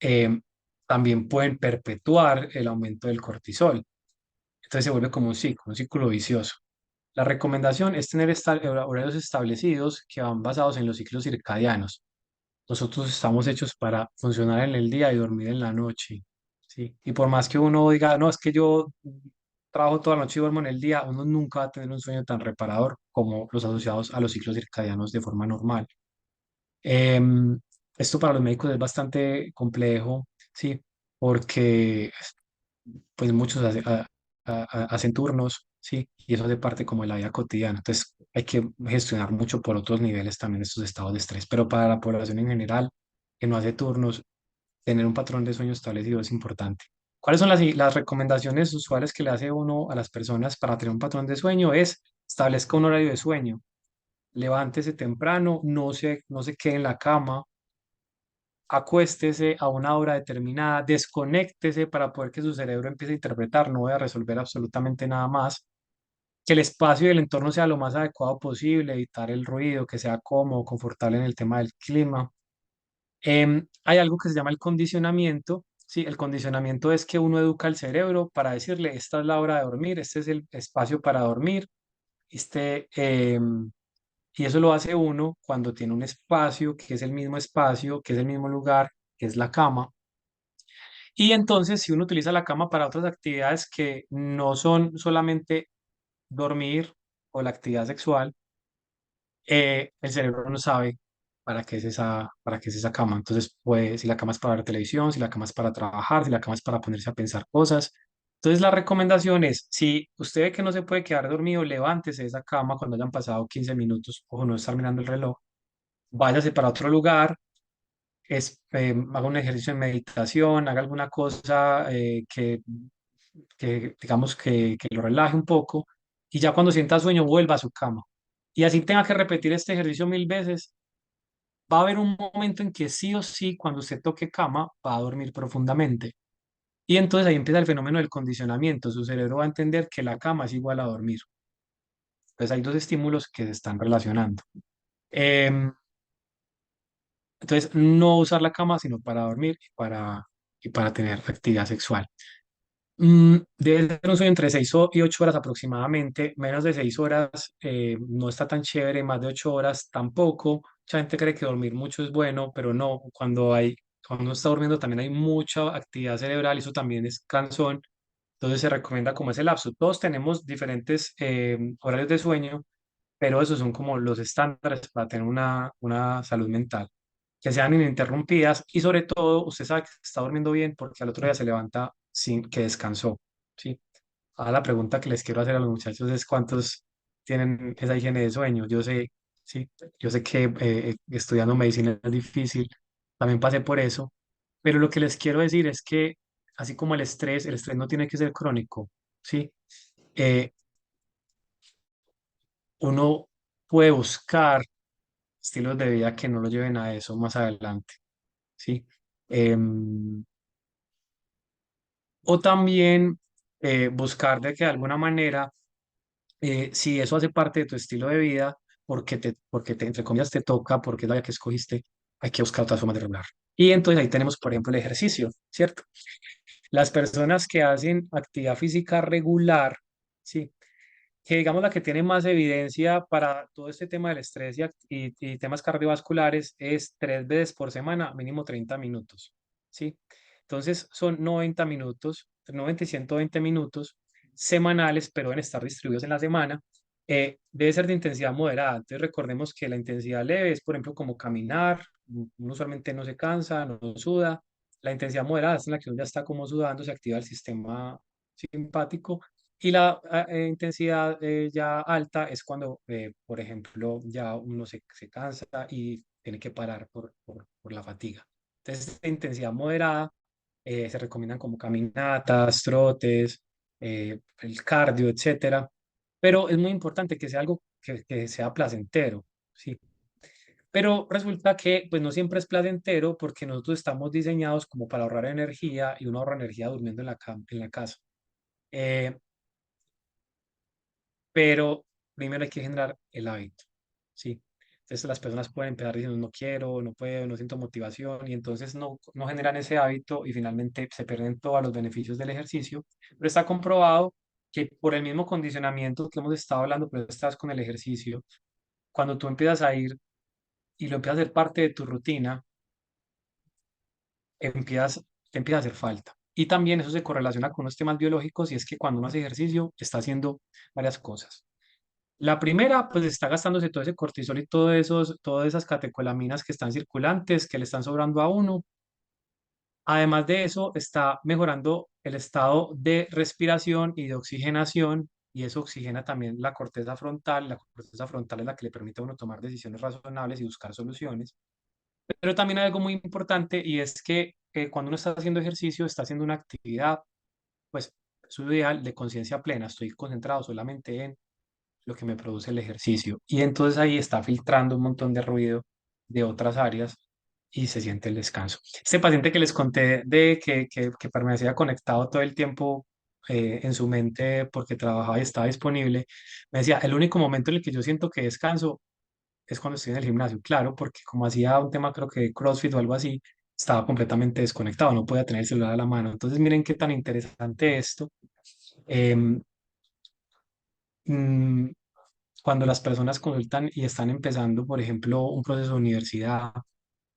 eh, también pueden perpetuar el aumento del cortisol. Entonces se vuelve como un círculo vicioso. La recomendación es tener horarios establecidos que van basados en los ciclos circadianos. Nosotros estamos hechos para funcionar en el día y dormir en la noche, ¿sí? Y por más que uno diga, no, es que yo trabajo toda la noche y duermo en el día, uno nunca va a tener un sueño tan reparador como los asociados a los ciclos circadianos de forma normal. Em, Esto para los médicos es bastante complejo, ¿sí? Porque pues muchos hacen turnos, ¿sí? Y eso hace parte como de la vida cotidiana. Entonces hay que gestionar mucho por otros niveles también estos estados de estrés. Pero para la población en general que no hace turnos, tener un patrón de sueño establecido es importante. ¿Cuáles son las recomendaciones usuales que le hace uno a las personas para tener un patrón de sueño? Es establezca un horario de sueño, levántese temprano, no se quede en la cama, acuéstese a una hora determinada, desconéctese para poder que su cerebro empiece a interpretar, no voy a resolver absolutamente nada más, que el espacio y el entorno sea lo más adecuado posible, evitar el ruido, que sea cómodo, confortable en el tema del clima. Hay algo que se llama el condicionamiento. Sí, el condicionamiento es que uno educa al cerebro para decirle, esta es la hora de dormir, este es el espacio para dormir, este, y eso lo hace uno cuando tiene un espacio que es el mismo espacio, que es el mismo lugar, que es la cama. Y entonces, si uno utiliza la cama para otras actividades que no son solamente dormir o la actividad sexual, el cerebro no sabe para qué es esa cama. Entonces, pues, si la cama es para ver televisión, si la cama es para trabajar, si la cama es para ponerse a pensar cosas. Entonces, la recomendación es, si usted ve que no se puede quedar dormido, levántese de esa cama cuando hayan pasado 15 minutos, o no estar mirando el reloj, váyase para otro lugar, haga un ejercicio de meditación, haga alguna cosa que digamos que lo relaje un poco y ya cuando sienta sueño vuelva a su cama. Y así tenga que repetir este ejercicio 1000 veces, va a haber un momento en que sí o sí, cuando usted toque cama, va a dormir profundamente. Y entonces ahí empieza el fenómeno del condicionamiento. Su cerebro va a entender que la cama es igual a dormir. Entonces hay dos estímulos que se están relacionando. Em, entonces, no usar la cama, sino para dormir y para tener actividad sexual. Debe ser un sueño entre 6 y 8 horas aproximadamente. Menos de 6 horas no está tan chévere, más de 8 horas tampoco. Mucha gente cree que dormir mucho es bueno, pero no. Cuando uno está durmiendo también hay mucha actividad cerebral y eso también es cansón. Entonces se recomienda como ese lapso. Todos tenemos diferentes horarios de sueño, pero esos son como los estándares para tener una salud mental, que sean ininterrumpidas y sobre todo usted sabe que está durmiendo bien porque al otro día se levanta sin que descansó, ¿sí? Ahora la pregunta que les quiero hacer a los muchachos es ¿cuántos tienen esa higiene de sueño? Yo sé, sí, yo sé que estudiando medicina es difícil, también pasé por eso, pero lo que les quiero decir es que así como el estrés no tiene que ser crónico, ¿sí? Eh, Uno puede buscar estilos de vida que no lo lleven a eso más adelante, ¿sí? Em, o también buscar de que de alguna manera, si eso hace parte de tu estilo de vida, entre comillas, te toca, porque es la vida que escogiste, hay que buscar otras formas de regular. Y entonces ahí tenemos, por ejemplo, el ejercicio, ¿cierto? Las personas que hacen actividad física regular, ¿sí? que digamos la que tiene más evidencia para todo este tema del estrés y temas cardiovasculares es 3 veces por semana, mínimo 30 minutos, ¿sí? Entonces son 90 minutos, 90 y 120 minutos semanales, pero deben estar distribuidos en la semana. Debe ser de intensidad moderada. Entonces recordemos que la intensidad leve es, por ejemplo, como caminar, uno usualmente no se cansa, no suda. La intensidad moderada es en la que uno ya está como sudando, se activa el sistema simpático y la intensidad ya alta es cuando, por ejemplo, ya uno se cansa y tiene que parar por la fatiga. Entonces, de intensidad moderada se recomiendan como caminatas, trotes, el cardio, etcétera. Pero es muy importante que sea algo que sea placentero, ¿sí? Pero resulta que pues no siempre es placentero porque nosotros estamos diseñados como para ahorrar energía y uno ahorra energía durmiendo en la casa. Eh, pero primero hay que generar el hábito, ¿sí? Entonces las personas pueden empezar diciendo no quiero, no puedo, no siento motivación y entonces no generan ese hábito y finalmente se pierden todos los beneficios del ejercicio. Pero está comprobado que por el mismo condicionamiento que hemos estado hablando, pero estás con el ejercicio, cuando tú empiezas a ir y lo empiezas a hacer parte de tu rutina, te empieza a hacer falta. Y también eso se correlaciona con unos temas biológicos y es que cuando uno hace ejercicio está haciendo varias cosas. La primera, pues está gastándose todo ese cortisol y todas esas catecolaminas que están circulantes, que le están sobrando a uno. Además de eso, está mejorando el estado de respiración y de oxigenación, y eso oxigena también la corteza frontal. La corteza frontal es la que le permite a uno tomar decisiones razonables y buscar soluciones. Pero también hay algo muy importante y es que cuando uno está haciendo ejercicio, está haciendo una actividad, pues su ideal de conciencia plena. Estoy concentrado solamente en lo que me produce el ejercicio. Y entonces ahí está filtrando un montón de ruido de otras áreas y se siente el descanso. Este paciente que les conté de que permanecía conectado todo el tiempo en su mente porque trabajaba y estaba disponible, me decía, el único momento en el que yo siento que descanso es cuando estoy en el gimnasio. Claro, porque como hacía un tema creo que de CrossFit o algo así, estaba completamente desconectado, no podía tener el celular a la mano. Entonces miren qué tan interesante esto. Em, mm, Cuando las personas consultan y están empezando, por ejemplo, un proceso de universidad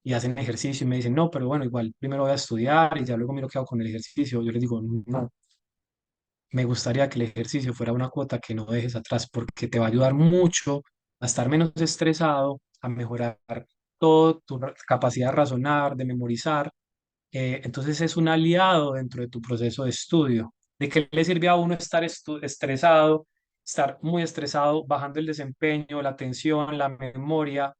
y hacen ejercicio y me dicen, no, pero bueno, igual primero voy a estudiar y ya luego miro qué hago con el ejercicio, yo les digo, no, me gustaría que el ejercicio fuera una cuota que no dejes atrás porque te va a ayudar mucho a estar menos estresado, a mejorar toda tu capacidad de razonar, de memorizar. Entonces es un aliado dentro de tu proceso de estudio. ¿De qué le sirve a uno estar estresado, estar muy estresado, bajando el desempeño, la atención, la memoria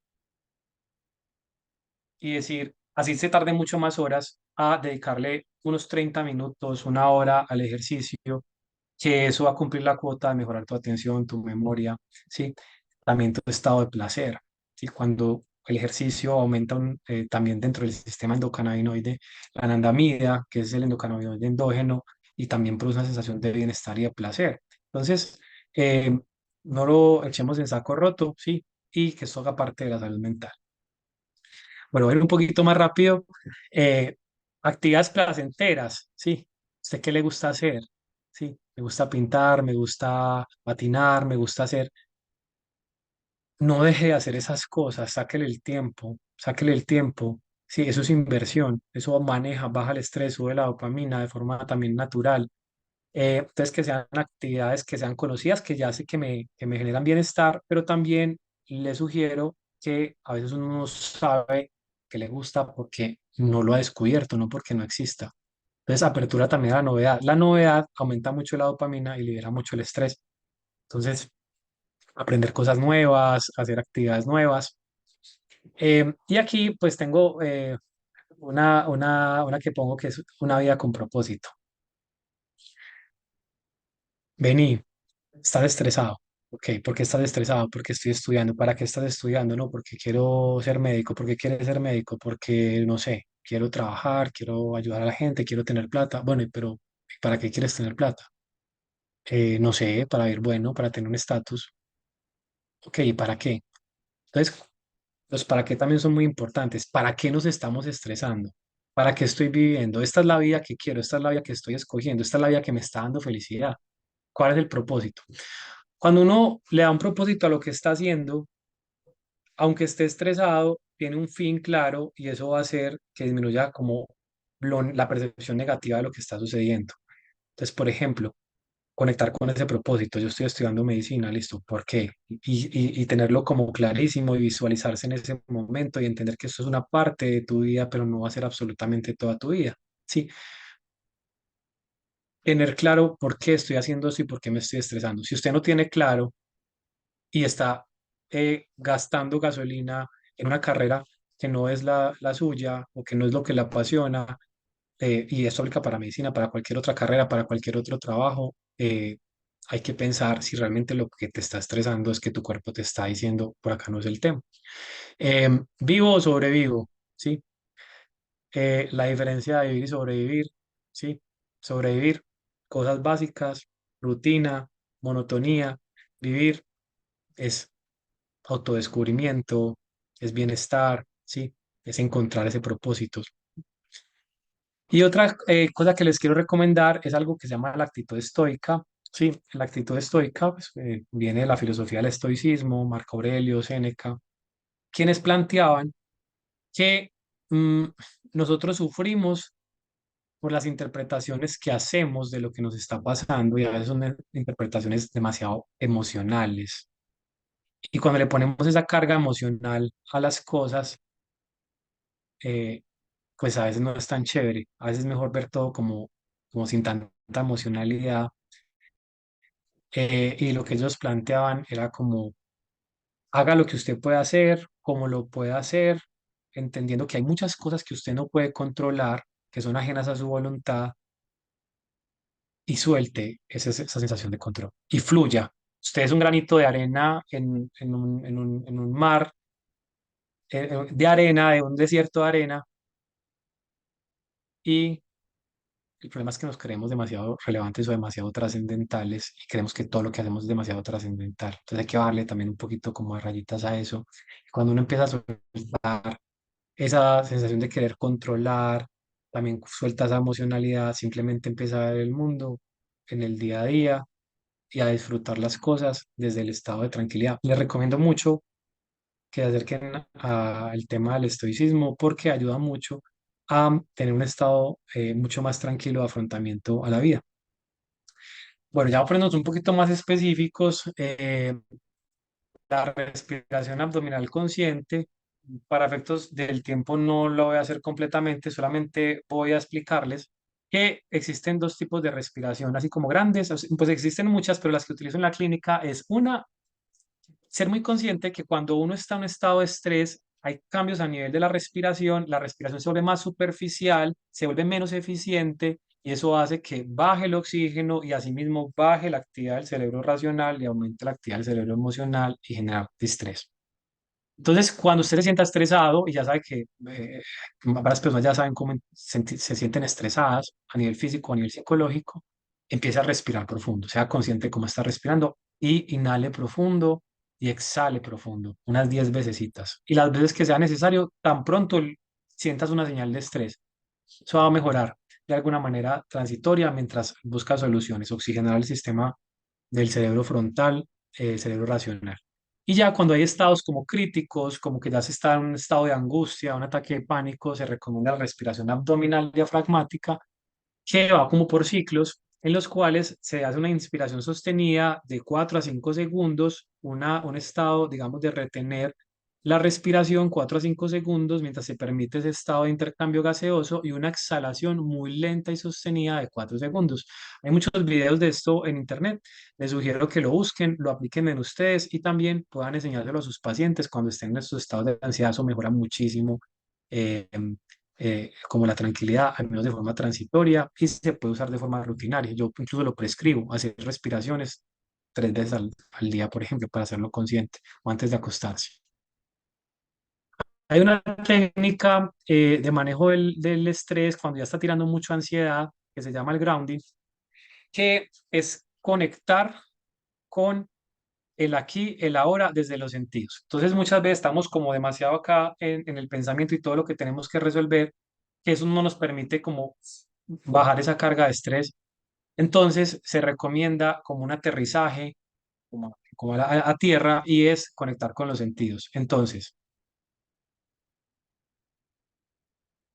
y decir, así se tarde mucho más horas a dedicarle unos 30 minutos, una hora al ejercicio, que eso va a cumplir la cuota de mejorar tu atención, tu memoria, ¿sí? También tu estado de placer, ¿sí? Cuando el ejercicio aumenta también dentro del sistema endocannabinoide, la anandamida, que es el endocannabinoide endógeno, y también produce una sensación de bienestar y de placer. Entonces, no lo echemos en saco roto, ¿sí? Y que esto haga parte de la salud mental. Bueno, voy a ir un poquito más rápido. Eh, Actividades placenteras, ¿sí? ¿Usted qué le gusta hacer? Sí, me gusta pintar, me gusta patinar, me gusta hacer. No deje de hacer esas cosas, sáquele el tiempo, sáquele el tiempo. Sí, eso es inversión, eso maneja, baja el estrés, sube la dopamina de forma también natural. Entonces, que sean actividades que sean conocidas, que ya sé que me generan bienestar, pero también le sugiero que a veces uno no sabe que le gusta porque no lo ha descubierto, no porque no exista. Entonces, apertura también a la novedad. La novedad aumenta mucho la dopamina y libera mucho el estrés. Entonces, aprender cosas nuevas, hacer actividades nuevas. Y aquí, pues, tengo una que pongo que es una vida con propósito. Vení, estás estresado. Ok, ¿por qué estás estresado? Porque estoy estudiando. ¿Para qué estás estudiando? No, porque quiero ser médico. ¿Por qué quieres ser médico? Porque, no sé, quiero trabajar, quiero ayudar a la gente, quiero tener plata. Bueno, pero ¿para qué quieres tener plata? No sé, para ir bueno, para tener un estatus. Ok, ¿y para qué? Entonces, los para qué también son muy importantes. ¿Para qué nos estamos estresando? ¿Para qué estoy viviendo? Esta es la vida que quiero, esta es la vida que estoy escogiendo, esta es la vida que me está dando felicidad. ¿Cuál es el propósito? Cuando uno le da un propósito a lo que está haciendo, aunque esté estresado, tiene un fin claro y eso va a hacer que disminuya como la percepción negativa de lo que está sucediendo. Entonces, por ejemplo, conectar con ese propósito. Yo estoy estudiando medicina, listo, ¿por qué? Y tenerlo como clarísimo y visualizarse en ese momento y entender que esto es una parte de tu vida, pero no va a ser absolutamente toda tu vida. Sí, tener claro por qué estoy haciendo eso y por qué me estoy estresando. Si usted no tiene claro y está gastando gasolina en una carrera que no es la suya o que no es lo que le apasiona, y esto aplica para medicina, para cualquier otra carrera, para cualquier otro trabajo, hay que pensar si realmente lo que te está estresando es que tu cuerpo te está diciendo, por acá no es el tema. Vivo o sobrevivo, ¿sí? La diferencia de vivir y sobrevivir, ¿sí? Sobrevivir, cosas básicas, rutina, monotonía. Vivir es autodescubrimiento, es bienestar, ¿sí? Es encontrar ese propósito. Y otra cosa que les quiero recomendar es algo que se llama la actitud estoica. Sí, la actitud estoica pues, viene de la filosofía del estoicismo, Marco Aurelio, Séneca, quienes planteaban que mm, nosotros sufrimos por las interpretaciones que hacemos de lo que nos está pasando y a veces son interpretaciones demasiado emocionales. Y cuando le ponemos esa carga emocional a las cosas, eh, pues a veces no es tan chévere. A veces es mejor ver todo como sin tanta emocionalidad. Y lo que ellos planteaban era como, haga lo que usted pueda hacer, como lo pueda hacer, entendiendo que hay muchas cosas que usted no puede controlar, que son ajenas a su voluntad, y suelte esa sensación de control. Y fluya. Usted es un granito de arena en un mar de arena, de un desierto de arena, y el problema es que nos creemos demasiado relevantes o demasiado trascendentales y creemos que todo lo que hacemos es demasiado trascendental. Entonces hay que bajarle también un poquito como de rayitas a eso. Y cuando uno empieza a soltar esa sensación de querer controlar, también suelta esa emocionalidad, simplemente empieza a ver el mundo en el día a día y a disfrutar las cosas desde el estado de tranquilidad. Les recomiendo mucho que se acerquen al tema del estoicismo porque ayuda mucho a tener un estado mucho más tranquilo de afrontamiento a la vida. Bueno, ya ponernos un poquito más específicos, la respiración abdominal consciente, para efectos del tiempo no lo voy a hacer completamente, solamente voy a explicarles que existen dos tipos de respiración, así como grandes, pues existen muchas, pero las que utilizo en la clínica es una, ser muy consciente que cuando uno está en un estado de estrés, hay cambios a nivel de la respiración se vuelve más superficial, se vuelve menos eficiente y eso hace que baje el oxígeno y asimismo baje la actividad del cerebro racional y aumente la actividad del cerebro emocional y genera estrés. Entonces, cuando usted se sienta estresado y ya sabe que varias personas ya saben cómo se sienten estresadas a nivel físico, a nivel psicológico, empiece a respirar profundo, sea consciente de cómo está respirando y inhale profundo y exhale profundo, unas 10 vecesitas. Y las veces que sea necesario, tan pronto sientas una señal de estrés, eso va a mejorar de alguna manera transitoria mientras busca soluciones, oxigenar el sistema del cerebro frontal, cerebro racional. Y ya cuando hay estados como críticos, como que ya se está en un estado de angustia, un ataque de pánico, se recomienda la respiración abdominal diafragmática, que va como por ciclos, en los cuales se hace una inspiración sostenida de 4 a 5 segundos, un estado, digamos, de retener la respiración 4 a 5 segundos mientras se permite ese estado de intercambio gaseoso y una exhalación muy lenta y sostenida de 4 segundos. Hay muchos videos de esto en internet. Les sugiero que lo busquen, lo apliquen en ustedes y también puedan enseñárselo a sus pacientes cuando estén en estos estados de ansiedad. Eso mejora muchísimo eh, como la tranquilidad, al menos de forma transitoria, y se puede usar de forma rutinaria. Yo incluso lo prescribo, hacer respiraciones 3 veces al día, por ejemplo, para hacerlo consciente o antes de acostarse. Hay una técnica de manejo del estrés cuando ya está tirando mucha ansiedad, que se llama el grounding, que es conectar con el aquí, el ahora, desde los sentidos. Entonces muchas veces estamos como demasiado acá en el pensamiento y todo lo que tenemos que resolver, que eso no nos permite como bajar esa carga de estrés. Entonces se recomienda como un aterrizaje como a tierra y es conectar con los sentidos. Entonces,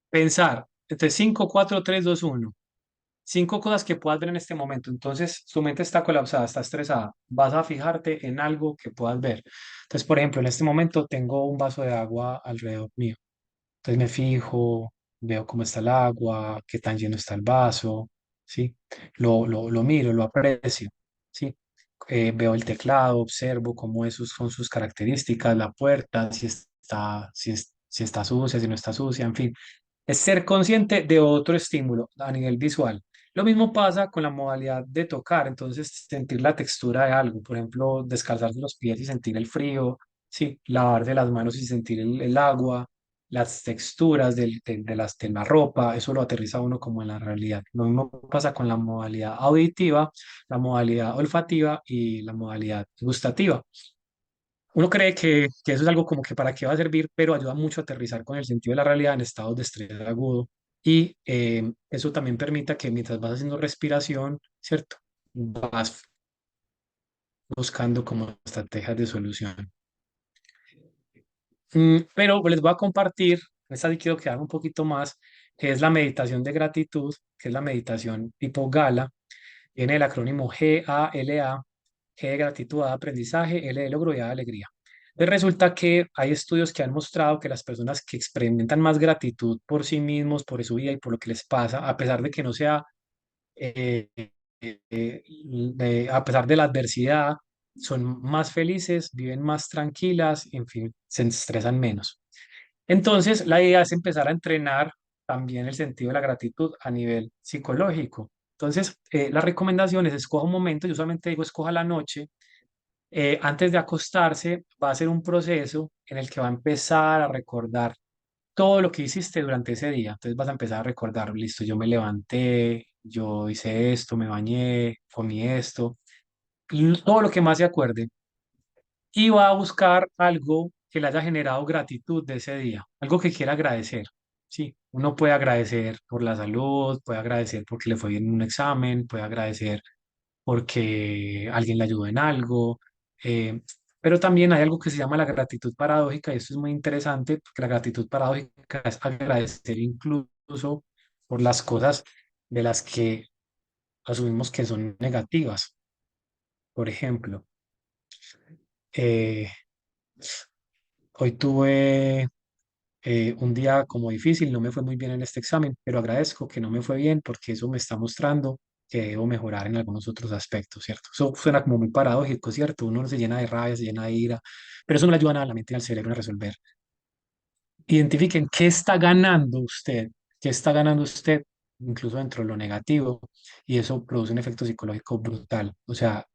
pensar entre 5 4 3 2 1 cinco cosas que puedas ver en este momento. Entonces, su mente está colapsada, está estresada. Vas a fijarte en algo que puedas ver. Entonces, por ejemplo, en este momento tengo un vaso de agua alrededor mío. Entonces me fijo, veo cómo está el agua, qué tan lleno está el vaso, ¿sí? Lo miro, lo aprecio, ¿sí? Veo el teclado, observo cómo esos son sus características, la puerta, si está sucia, si no está sucia, en fin. Es ser consciente de otro estímulo a nivel visual. Lo mismo pasa con la modalidad de tocar, entonces sentir la textura de algo, por ejemplo, descalzarse los pies y sentir el frío, sí, lavarse las manos y sentir el agua, las texturas de la ropa, eso lo aterriza a uno como en la realidad. Lo mismo pasa con la modalidad auditiva, la modalidad olfativa y la modalidad gustativa. Uno cree que eso es algo como que para qué va a servir, pero ayuda mucho a aterrizar con el sentido de la realidad en estados de estrés agudo. Y eso también permite que mientras vas haciendo respiración, ¿cierto? Vas buscando como estrategias de solución. Pero les voy a compartir, esta sí quiero quedar un poquito más, que es la meditación de gratitud, que es la meditación tipo Gala, viene el acrónimo GALA, G de gratitud, A de aprendizaje, L de logro y A de alegría. Pues resulta que hay estudios que han mostrado que las personas que experimentan más gratitud por sí mismos, por su vida y por lo que les pasa, a pesar de que no sea eh, a pesar de la adversidad, son más felices, viven más tranquilas, en fin, se estresan menos. Entonces, la idea es empezar a entrenar también el sentido de la gratitud a nivel psicológico. Entonces, la recomendación es escoja un momento, yo solamente digo escoja la noche, antes de acostarse, va a ser un proceso en el que va a empezar a recordar todo lo que hiciste durante ese día. Entonces vas a empezar a recordar, listo, yo me levanté, yo hice esto, me bañé, comí esto, todo lo que más se acuerde. Y va a buscar algo que le haya generado gratitud de ese día, algo que quiera agradecer. Sí, uno puede agradecer por la salud, puede agradecer porque le fue bien en un examen, puede agradecer porque alguien le ayudó en algo. eh, pero también hay algo que se llama la gratitud paradójica y esto es muy interesante porque la gratitud paradójica es agradecer incluso por las cosas de las que asumimos que son negativas. Por ejemplo, eh, hoy tuve un día como difícil, no me fue muy bien en este examen, pero agradezco que no me fue bien porque eso me está mostrando que debo mejorar en algunos otros aspectos, ¿cierto? Eso suena como muy paradójico, ¿cierto? Uno se llena de rabia, se llena de ira, pero eso no le ayuda nada a la mente y al cerebro a resolver. Identifiquen qué está ganando usted, qué está ganando usted, incluso dentro de lo negativo, y eso produce un efecto psicológico brutal. O sea,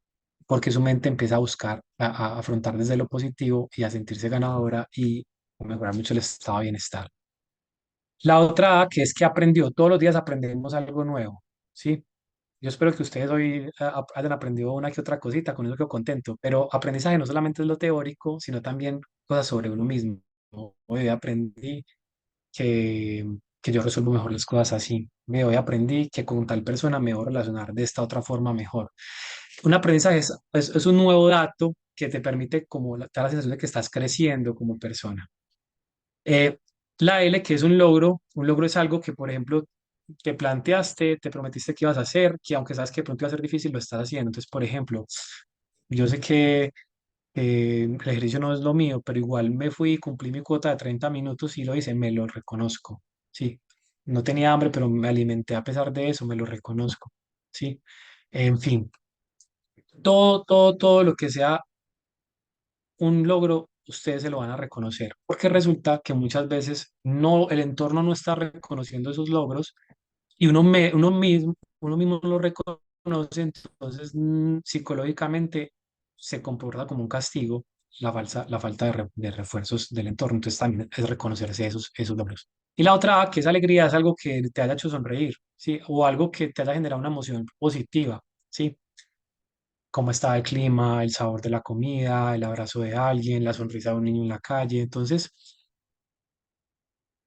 porque su mente empieza a buscar, a afrontar desde lo positivo y a sentirse ganadora y a mejorar mucho el estado de bienestar. La otra A, que es que aprendió, todos los días aprendemos algo nuevo, ¿sí? Yo espero que ustedes hoy hayan aprendido una que otra cosita, con eso quedo contento, pero aprendizaje no solamente es lo teórico, sino también cosas sobre uno mismo. Hoy aprendí que, que yo resuelvo mejor las cosas así. Hoy aprendí que con tal persona me voy a relacionar de esta otra forma mejor. Un aprendizaje es un nuevo dato que te permite como te da la sensación de que estás creciendo como persona. Eh, la L, que es un logro es algo que, por ejemplo, te planteaste, te prometiste que ibas a hacer, que aunque sabes que de pronto iba a ser difícil, lo estás haciendo. Entonces, por ejemplo, yo sé que el ejercicio no es lo mío, pero igual me fui, cumplí mi cuota de 30 minutos y lo hice, me lo reconozco. Sí, no tenía hambre, pero me alimenté a pesar de eso, me lo reconozco. Sí, en fin, todo lo que sea un logro, ustedes se lo van a reconocer, porque resulta que muchas veces no, el entorno no está reconociendo esos logros y uno mismo no lo reconoce, entonces psicológicamente se comporta como un castigo la falta de refuerzos del entorno, entonces también es reconocerse esos logros. Y la otra, que es alegría, es algo que te haya hecho sonreír, ¿sí? O algo que te haya generado una emoción positiva, ¿sí? Cómo estaba el clima, el sabor de la comida, el abrazo de alguien, la sonrisa de un niño en la calle. Entonces,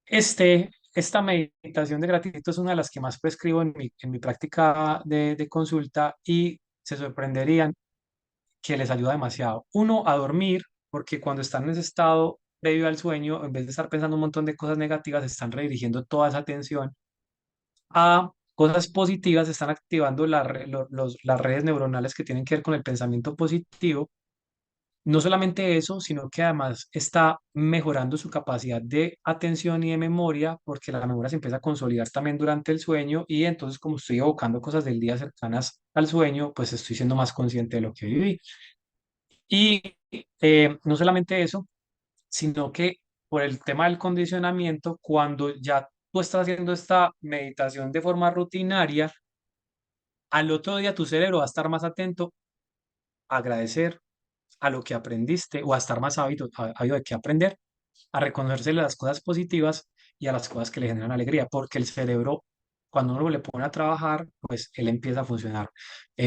esta meditación de gratitud es una de las que más prescribo en mi práctica de consulta y se sorprenderían que les ayuda demasiado. Uno, a dormir, porque cuando están en ese estado previo al sueño, en vez de estar pensando un montón de cosas negativas, están redirigiendo toda esa atención a cosas positivas, están activando las redes neuronales que tienen que ver con el pensamiento positivo. No solamente eso, sino que además está mejorando su capacidad de atención y de memoria, porque la memoria se empieza a consolidar también durante el sueño y entonces como estoy evocando cosas del día cercanas al sueño, pues estoy siendo más consciente de lo que viví. Y no solamente eso, sino que por el tema del condicionamiento, cuando ya tú estás haciendo esta meditación de forma rutinaria, al otro día tu cerebro va a estar más atento a agradecer a lo que aprendiste o a estar más ávido de qué aprender, a reconocerse las cosas positivas y a las cosas que le generan alegría, porque el cerebro, cuando uno le pone a trabajar, pues él empieza a funcionar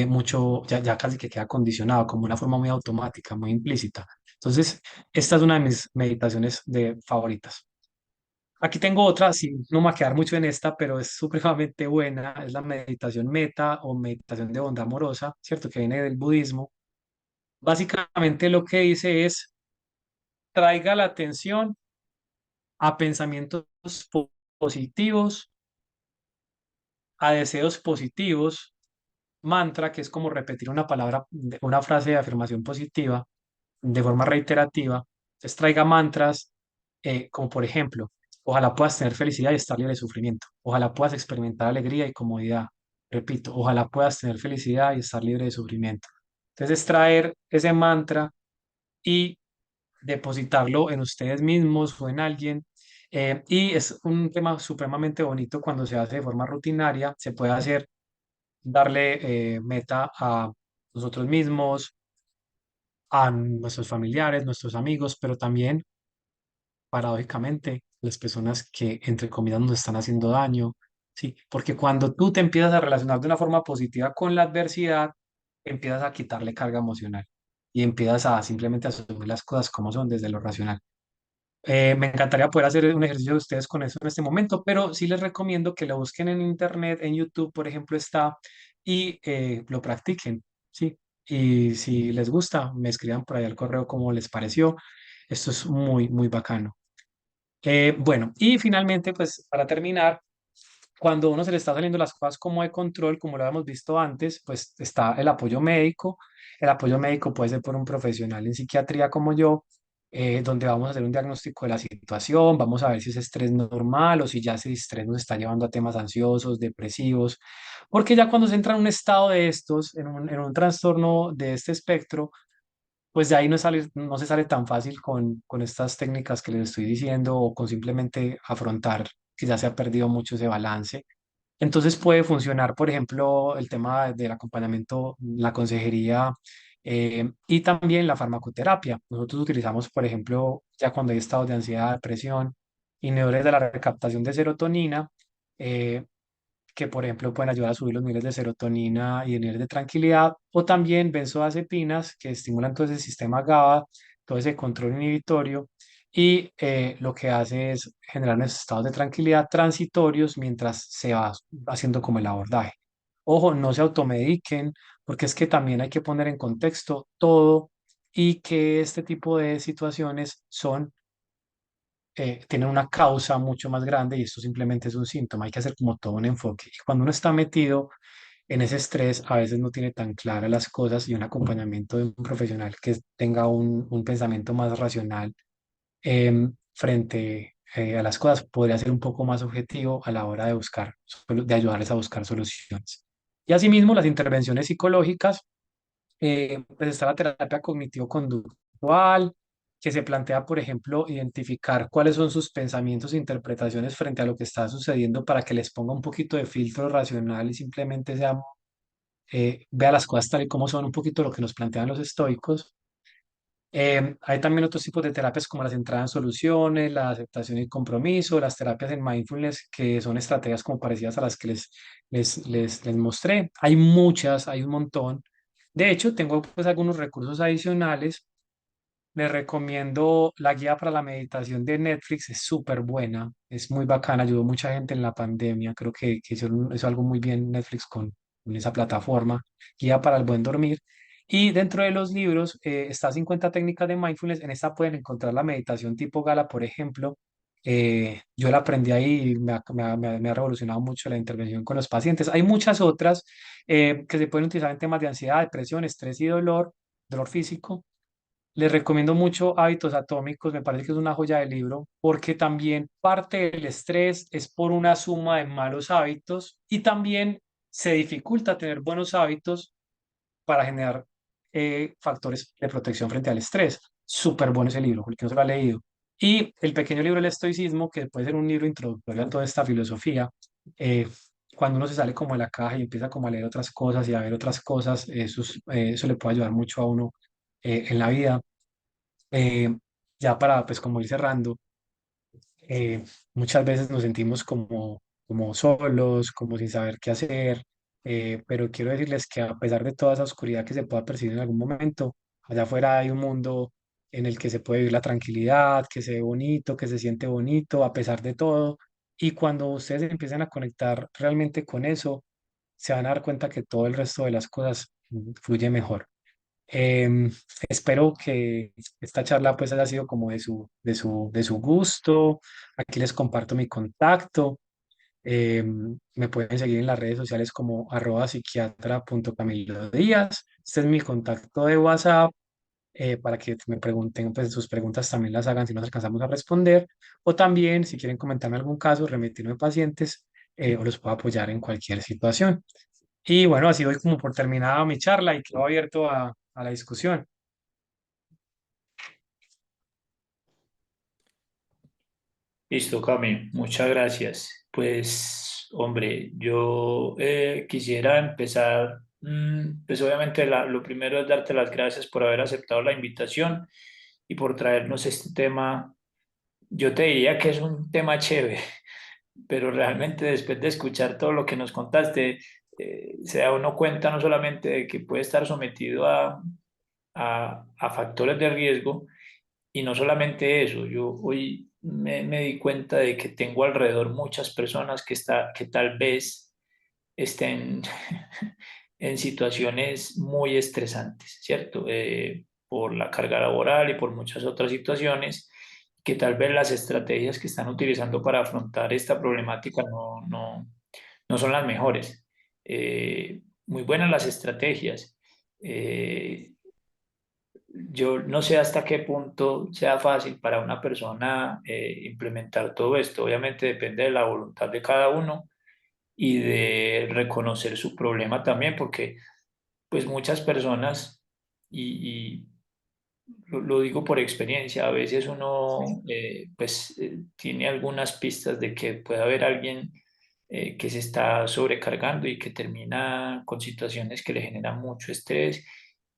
mucho, ya casi que queda condicionado, como una forma muy automática, muy implícita. Entonces, esta es una de mis meditaciones favoritas. Aquí tengo otra, sí, no me va a quedar mucho en esta, pero es supremamente buena, es la meditación meta o meditación de bondad amorosa, ¿cierto? Que viene del budismo. Básicamente lo que dice es, traiga la atención a pensamientos positivos, a deseos positivos, mantra, que es como repetir una palabra, una frase de afirmación positiva de forma reiterativa. Entonces traiga mantras como por ejemplo, ojalá puedas tener felicidad y estar libre de sufrimiento. Ojalá puedas experimentar alegría y comodidad. Repito, ojalá puedas tener felicidad y estar libre de sufrimiento. Entonces es traer ese mantra y depositarlo en ustedes mismos o en alguien. Y es un tema supremamente bonito cuando se hace de forma rutinaria. Se puede hacer, darle meta a nosotros mismos, a nuestros familiares, nuestros amigos, pero también, paradójicamente, las personas que, entre comillas, nos están haciendo daño. Sí, porque cuando tú te empiezas a relacionar de una forma positiva con la adversidad, empiezas a quitarle carga emocional y empiezas a simplemente asumir las cosas como son desde lo racional. Me encantaría poder hacer un ejercicio de ustedes con eso en este momento, pero sí les recomiendo que lo busquen en internet, en YouTube, por ejemplo, está, y lo practiquen, ¿sí? Y si les gusta, me escriban por ahí al correo cómo les pareció. Esto es muy, muy bacano. Bueno, y finalmente, pues para terminar, cuando uno se le está saliendo las cosas como de control, como lo habíamos visto antes, pues está el apoyo médico. El apoyo médico puede ser por un profesional en psiquiatría como yo, donde vamos a hacer un diagnóstico de la situación, vamos a ver si es estrés normal o si ya ese estrés nos está llevando a temas ansiosos, depresivos, porque ya cuando se entra en un estado de estos, en un trastorno de este espectro, pues de ahí no se sale tan fácil con estas técnicas que les estoy diciendo o con simplemente afrontar que ya se ha perdido mucho ese balance. Entonces puede funcionar, por ejemplo, el tema del acompañamiento, la consejería y también la farmacoterapia. Nosotros utilizamos, por ejemplo, ya cuando hay estados de ansiedad, depresión, inhibidores de la recaptación de serotonina, eh, que por ejemplo pueden ayudar a subir los niveles de serotonina y de niveles de tranquilidad, o también benzodiazepinas que estimulan todo ese sistema GABA, todo ese control inhibitorio, y lo que hace es generar unos estados de tranquilidad transitorios mientras se va haciendo como el abordaje. Ojo, no se automediquen, porque es que también hay que poner en contexto todo y que este tipo de situaciones tienen una causa mucho más grande y esto simplemente es un síntoma. Hay que hacer como todo un enfoque. Y cuando uno está metido en ese estrés, a veces no tiene tan claras las cosas y un acompañamiento de un profesional que tenga un pensamiento más racional frente a las cosas podría ser un poco más objetivo a la hora de de ayudarles a buscar soluciones. Y asimismo, las intervenciones psicológicas, pues está la terapia cognitivo-conductual, que se plantea, por ejemplo, identificar cuáles son sus pensamientos e interpretaciones frente a lo que está sucediendo para que les ponga un poquito de filtro racional y simplemente vea las cosas tal y como son, un poquito lo que nos plantean los estoicos. Hay también otros tipos de terapias como las entradas en soluciones, la aceptación y compromiso, las terapias en mindfulness, que son estrategias como parecidas a las que les mostré. Hay muchas, hay un montón. De hecho, tengo pues algunos recursos adicionales. Les recomiendo la guía para la meditación de Netflix, es súper buena, es muy bacana, ayudó mucha gente en la pandemia. Creo que hizo algo muy bien Netflix con esa plataforma, guía para el buen dormir. Y dentro de los libros está 50 técnicas de mindfulness. En esta pueden encontrar la meditación tipo Gala, por ejemplo. Yo la aprendí ahí y me ha revolucionado mucho la intervención con los pacientes. Hay muchas otras que se pueden utilizar en temas de ansiedad, depresión, estrés y dolor físico. Les recomiendo mucho Hábitos Atómicos, me parece que es una joya de libro, porque también parte del estrés es por una suma de malos hábitos y también se dificulta tener buenos hábitos para generar factores de protección frente al estrés. Súper bueno ese libro, porque no se lo ha leído. Y el pequeño libro El Estoicismo, que puede ser un libro introductorio a toda esta filosofía, eh, cuando uno se sale como de la caja y empieza como a leer otras cosas y a ver otras cosas, eso le puede ayudar mucho a uno en la vida. Eh, ya para, pues como ir cerrando, eh, muchas veces nos sentimos como solos, como sin saber qué hacer, pero quiero decirles que a pesar de toda esa oscuridad que se pueda percibir en algún momento, allá afuera hay un mundo en el que se puede vivir la tranquilidad, que se ve bonito, que se siente bonito, a pesar de todo. Y cuando ustedes empiezan a conectar realmente con eso, se van a dar cuenta que todo el resto de las cosas fluye mejor. Em, Espero que esta charla pues haya sido como de su gusto. Aquí les comparto mi contacto. Me pueden seguir en las redes sociales como @psiquiatra.camilodíaz. Este es mi contacto de WhatsApp para que me pregunten, pues sus preguntas también las hagan si nos alcanzamos a responder. O también si quieren comentarme algún caso, remitirme pacientes o los puedo apoyar en cualquier situación. Y bueno, así doy como por terminada mi charla y quedo abierto a la discusión. Listo, Cami, muchas gracias. Pues, hombre, yo quisiera empezar, pues obviamente lo primero es darte las gracias por haber aceptado la invitación y por traernos este tema. Yo te diría que es un tema chévere, pero realmente después de escuchar todo lo que nos contaste, se da uno cuenta no solamente de que puede estar sometido a factores de riesgo, y no solamente eso, yo hoy me di cuenta de que tengo alrededor muchas personas que tal vez estén en situaciones muy estresantes, ¿cierto? Por la carga laboral y por muchas otras situaciones, que tal vez las estrategias que están utilizando para afrontar esta problemática no son las mejores. Muy buenas las estrategias. Eh, yo no sé hasta qué punto sea fácil para una persona implementar todo esto. Obviamente depende de la voluntad de cada uno y de reconocer su problema también, porque pues muchas personas, y lo digo por experiencia, a veces uno tiene algunas pistas de que puede haber alguien que se está sobrecargando y que termina con situaciones que le generan mucho estrés,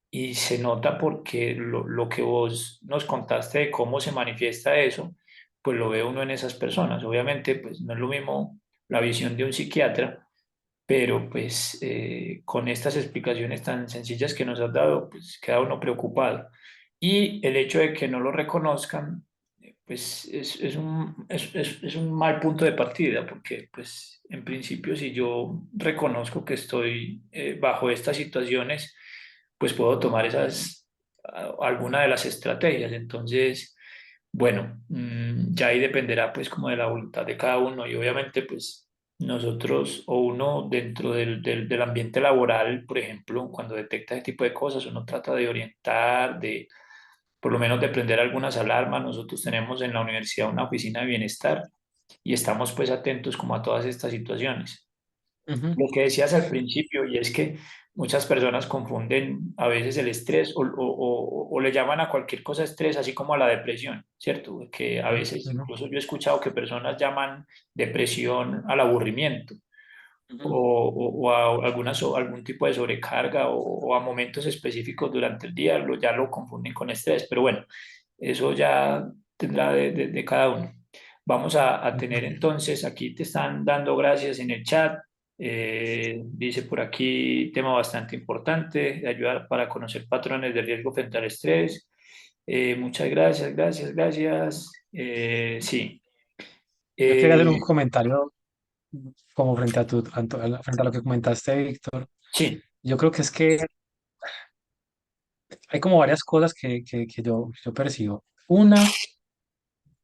y se nota porque lo que vos nos contaste de cómo se manifiesta eso, pues lo ve uno en esas personas. Obviamente, pues no es lo mismo la visión de un psiquiatra, pero pues con estas explicaciones tan sencillas que nos has dado, pues queda uno preocupado. Y el hecho de que no lo reconozcan, pues es un mal punto de partida, porque pues en principio si yo reconozco que estoy bajo estas situaciones, pues puedo tomar alguna de las estrategias. Entonces, bueno, ya ahí dependerá pues como de la voluntad de cada uno, y obviamente pues nosotros o uno dentro del ambiente laboral, por ejemplo, cuando detecta ese tipo de cosas, uno trata de orientar, de por lo menos de prender algunas alarmas. Nosotros tenemos en la universidad una oficina de bienestar y estamos pues atentos como a todas estas situaciones. Ujú, Lo que decías al principio, y es que muchas personas confunden a veces el estrés o le llaman a cualquier cosa estrés, así como a la depresión, ¿cierto? Que a ujú, veces, ujú, incluso yo he escuchado que personas llaman depresión al aburrimiento ujú, o a algún tipo de sobrecarga o a momentos específicos durante el día, ya lo confunden con estrés. Pero bueno, eso ya tendrá de cada uno. Vamos a tener ujú. entonces, aquí te están dando gracias en el chat. Dice por aquí, tema bastante importante, de ayudar para conocer patrones de riesgo frente al estrés. Muchas gracias, gracias, gracias. Sí. Yo quería hacer Eh, un comentario como frente a lo que comentaste, Víctor. sí. Yo creo que es que hay como varias cosas que yo percibo. Una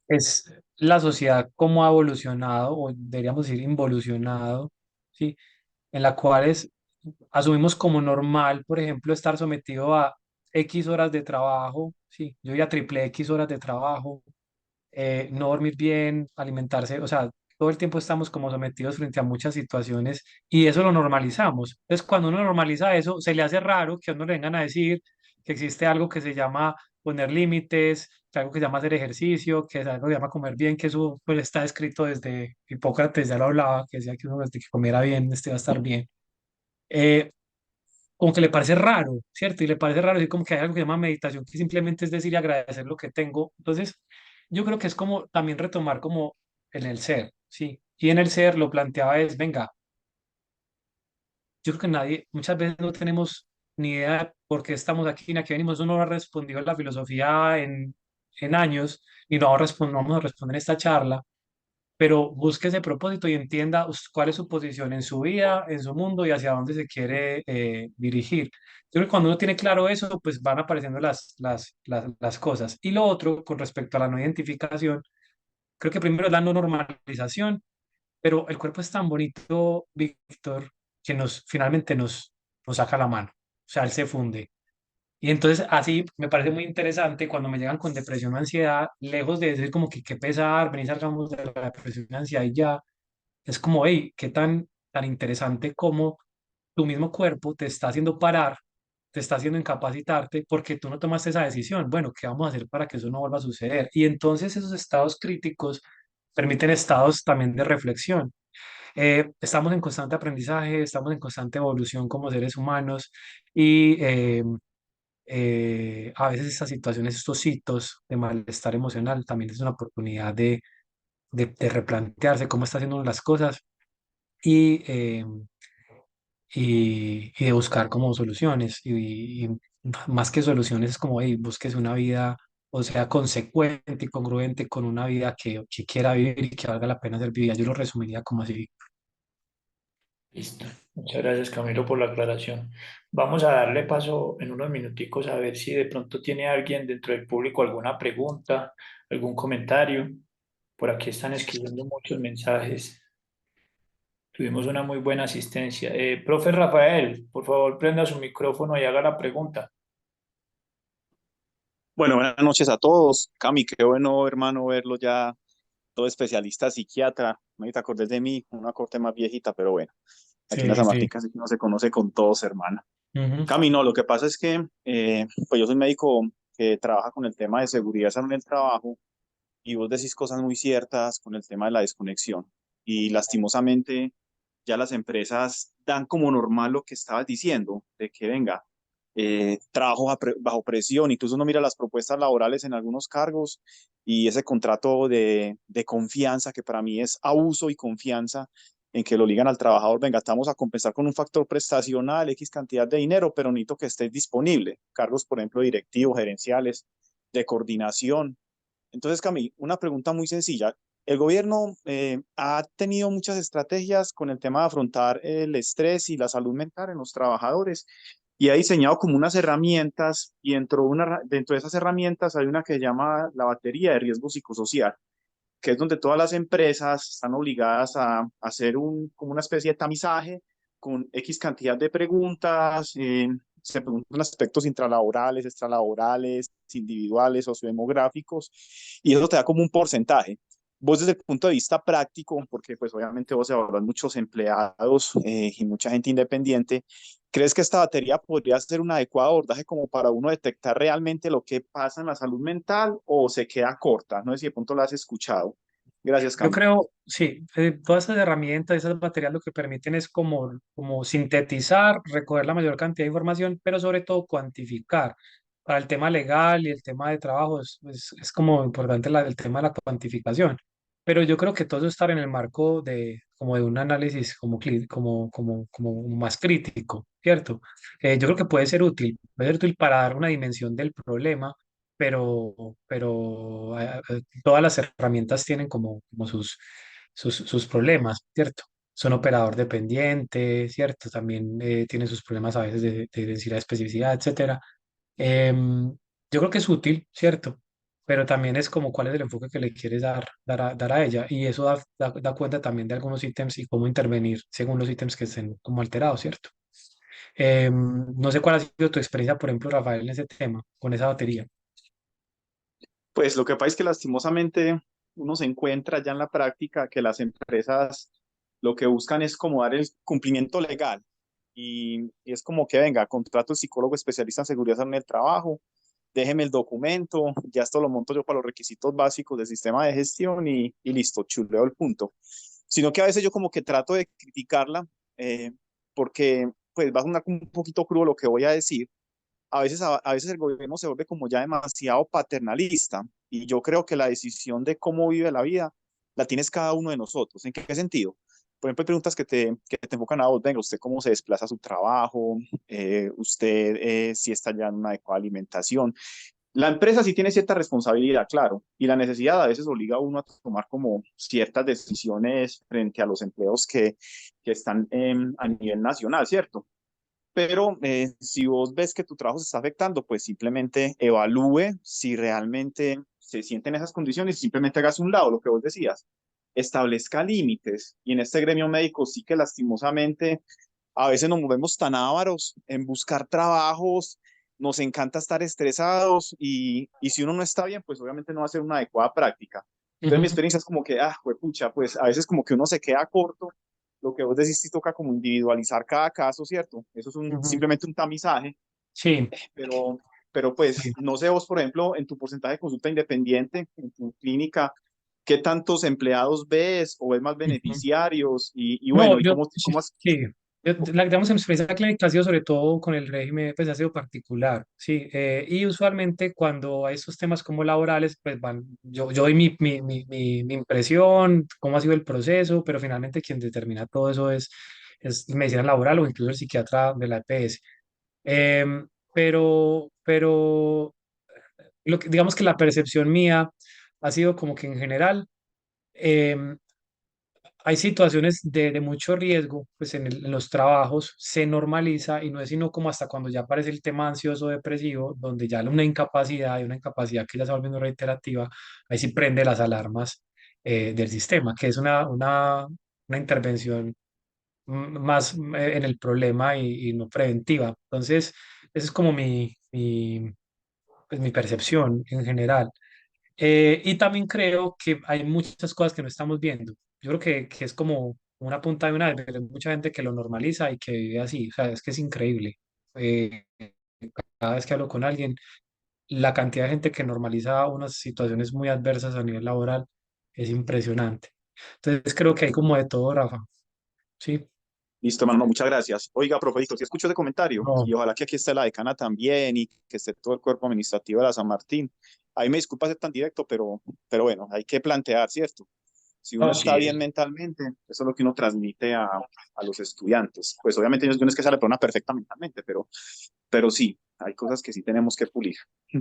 es la sociedad cómo ha evolucionado, o deberíamos decir involucionado, ¿sí? En la cual asumimos como normal, por ejemplo, estar sometido a X horas de trabajo, ¿sí? Yo ya triple X horas de trabajo, no dormir bien, alimentarse, o sea, todo el tiempo estamos como sometidos frente a muchas situaciones y eso lo normalizamos. Entonces, cuando uno normaliza eso, se le hace raro que a uno le vengan a decir que existe algo que se llama poner límites, que algo que se llama hacer ejercicio, que es algo que se llama comer bien, que eso pues está escrito desde Hipócrates, ya lo hablaba, que decía que uno desde que comiera bien, este va a estar bien. Eh, Como que le parece raro, ¿cierto? Y le parece raro decir como que hay algo que se llama meditación, que simplemente es decir y agradecer lo que tengo. Entonces, yo creo que es como también retomar como en el ser, ¿sí? Y en el ser lo planteaba es, venga, yo creo que nadie, muchas veces no tenemos ni idea de por qué estamos aquí, ni a qué venimos. Uno no ha respondido a la filosofía en años y no vamos a responder en esta charla, pero busque ese propósito y entienda cuál es su posición en su vida, en su mundo y hacia dónde se quiere dirigir. Yo creo que cuando uno tiene claro eso, pues van apareciendo las cosas. Y lo otro, con respecto a la no identificación, creo que primero es la no normalización, pero el cuerpo es tan bonito, Víctor, que finalmente nos saca la mano. O sea, él se funde. Y entonces así me parece muy interesante cuando me llegan con depresión o ansiedad, lejos de decir como que qué pesar, venir salgamos de la depresión y ansiedad y ya, es como, hey, qué tan interesante como tu mismo cuerpo te está haciendo parar, te está haciendo incapacitarte porque tú no tomaste esa decisión. Bueno, ¿qué vamos a hacer para que eso no vuelva a suceder? Y entonces esos estados críticos permiten estados también de reflexión. Estamos en constante aprendizaje, estamos en constante evolución como seres humanos y a veces estas situaciones, estos hitos de malestar emocional también es una oportunidad de replantearse cómo está haciendo uno las cosas y, y de buscar como soluciones. Y más que soluciones es como, hey, busques una vida, o sea, consecuente y congruente con una vida que quiera vivir y que valga la pena ser vivida. Yo lo resumiría como así. Listo. Muchas gracias, Camilo, por la aclaración. Vamos a darle paso en unos minuticos a ver si de pronto tiene alguien dentro del público alguna pregunta, algún comentario. Por aquí están escribiendo muchos mensajes. Tuvimos una muy buena asistencia. Profe Rafael, por favor, prenda su micrófono y haga la pregunta. Bueno, buenas noches a todos. Cami, qué bueno, hermano, verlo ya todo especialista, psiquiatra. No te acordés de mí, una corte más viejita, pero bueno, aquí en la Sí, San sí. Martín casi que no se conoce con todos, hermana. Ujú. Cami, no, lo que pasa es que pues yo soy médico que trabaja con el tema de seguridad y salud en el trabajo y vos decís cosas muy ciertas con el tema de la desconexión. Y lastimosamente ya las empresas dan como normal lo que estabas diciendo, de que venga, trabajo bajo presión, incluso uno mira las propuestas laborales en algunos cargos y ese contrato de confianza, que para mí es abuso y confianza, en que lo ligan al trabajador, venga, estamos a compensar con un factor prestacional, X cantidad de dinero, pero necesito que estés disponible. Cargos, por ejemplo, directivos, gerenciales, de coordinación. Entonces, Cami, una pregunta muy sencilla. El gobierno ha tenido muchas estrategias con el tema de afrontar el estrés y la salud mental en los trabajadores y ha diseñado como unas herramientas y dentro de esas herramientas hay una que se llama la batería de riesgo psicosocial, que es donde todas las empresas están obligadas a hacer como una especie de tamizaje con X cantidad de preguntas. Se preguntan aspectos intralaborales, extralaborales, individuales, sociodemográficos, y eso te da como un porcentaje. Vos desde el punto de vista práctico, porque pues obviamente vos evaluás muchos empleados y mucha gente independiente, ¿crees que esta batería podría ser un adecuado abordaje como para uno detectar realmente lo que pasa en la salud mental o se queda corta? No sé si de pronto la has escuchado. Gracias, Yo Cami. creo, sí, todas esas herramientas, esas materiales lo que permiten es como sintetizar, recoger la mayor cantidad de información, pero sobre todo cuantificar. Para el tema legal y el tema de trabajo es como importante el tema de la cuantificación. Pero yo creo que todo eso está en el marco como de un análisis como más crítico, ¿cierto? Yo creo que puede ser útil para dar una dimensión del problema, pero todas las herramientas tienen como sus problemas, ¿cierto? Son operador dependiente, ¿cierto? También tienen sus problemas a veces de densidad, especificidad, etcétera. Em, yo creo que es útil, ¿cierto? Pero también es como cuál es el enfoque que le quieres dar a ella. Y eso da cuenta también de algunos ítems y cómo intervenir según los ítems que estén como alterados, ¿cierto? No sé cuál ha sido tu experiencia, por ejemplo, Rafael, en ese tema, con esa batería. Pues lo que pasa es que lastimosamente uno se encuentra ya en la práctica que las empresas lo que buscan es como dar el cumplimiento legal y es como que venga, contrato al psicólogo especialista en seguridad en el trabajo, déjeme el documento, ya esto lo monto yo para los requisitos básicos del sistema de gestión y listo, chuleo el punto. Sino que a veces yo como que trato de criticarla porque pues va a sonar un poquito crudo lo que voy a decir, a veces el gobierno se vuelve como ya demasiado paternalista y yo creo que la decisión de cómo vive la vida la tienes cada uno de nosotros. ¿En qué sentido? Por ejemplo, hay preguntas que te enfocan a vos, venga, usted cómo se desplaza a su trabajo, usted si está ya en una adecuada alimentación. La empresa sí tiene cierta responsabilidad, claro, y la necesidad a veces obliga a uno a tomar como ciertas decisiones frente a los empleos que están a nivel nacional, ¿cierto? Pero si vos ves que tu trabajo se está afectando, pues simplemente evalúe si realmente se sienten esas condiciones y simplemente hagas un lado, lo que vos decías, establezca límites. Y en este gremio médico sí que lastimosamente a veces nos movemos tan ávaros en buscar trabajos, nos encanta estar estresados y si uno no está bien, pues obviamente no va a ser una adecuada práctica. Entonces mi Ujú, experiencia es como que, pucha, pues a veces como que uno se queda corto, lo que vos decís sí toca como individualizar cada caso, ¿cierto? Eso es ujú. simplemente un tamizaje, Sí, pero, pero pues sí. no sé vos, por ejemplo, en tu porcentaje de consulta independiente, en tu clínica, ¿qué tantos empleados ves o ves más Ujú. beneficiarios? Y No, bueno, ¿y yo cómo has... sí. Digamos, en mi experiencia clínica ha sido sobre todo con el régimen, pues ha sido particular, sí. Y usualmente cuando hay estos temas como laborales, pues yo doy mi impresión, cómo ha sido el proceso, pero finalmente quien determina todo eso es medicina laboral o incluso el psiquiatra de la EPS. Pero digamos que la percepción mía ha sido como que en general em, hay situaciones de mucho riesgo, pues en los trabajos se normaliza y no es sino como hasta cuando ya aparece el tema ansioso depresivo, donde ya hay una incapacidad que ya se va volviendo reiterativa, ahí sí prende las alarmas del sistema, que es una intervención más en el problema y no preventiva. Entonces, esa es como pues, mi percepción en general. Y también creo que hay muchas cosas que no estamos viendo. Yo creo que es como una punta de una vez, pero hay mucha gente que lo normaliza y que vive así. O sea, es que es increíble. Eh, cada vez que hablo con alguien, la cantidad de gente que normaliza unas situaciones muy adversas a nivel laboral es impresionante. Entonces creo que hay como de todo, Rafa. Sí, Listo, hermano, no, muchas gracias. Oiga, profesor, si escucho ese comentario no, y ojalá que aquí esté la decana también y que esté todo el cuerpo administrativo de la San Martín. Ahí me disculpa ser tan directo, pero bueno, hay que plantear, ¿cierto? Si uno no, está Así bien es. mentalmente, eso es lo que uno transmite a los estudiantes. Pues obviamente yo no es que sea la persona perfecta mentalmente, pero sí, hay cosas que sí tenemos que pulir.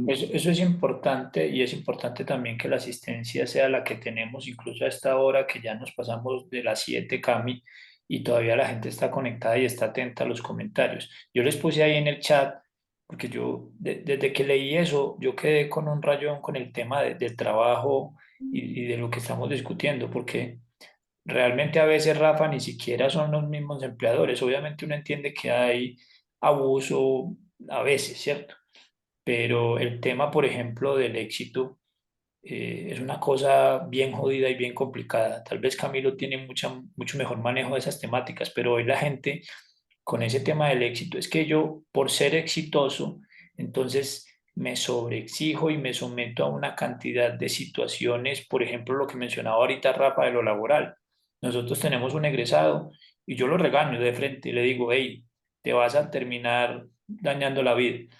Eso es importante y es importante también que la asistencia sea la que tenemos incluso a esta hora que ya nos pasamos de las 7 Cami, y todavía la gente está conectada y está atenta a los comentarios. Yo les puse ahí en el chat, porque yo desde que leí eso, yo quedé con un rayón con el tema del trabajo y de lo que estamos discutiendo, porque realmente a veces, Rafa, ni siquiera son los mismos empleadores. Obviamente uno entiende que hay abuso a veces, ¿cierto? Pero el tema, por ejemplo, del éxito es una cosa bien jodida y bien complicada. Tal vez Camilo tiene mucho mejor manejo de esas temáticas, pero hoy la gente con ese tema del éxito es que yo, por ser exitoso, entonces me sobreexijo y me someto a una cantidad de situaciones, por ejemplo, lo que mencionaba ahorita Rafa de lo laboral. Nosotros tenemos un egresado y yo lo regaño de frente y le digo, hey, te vas a terminar dañando la vida,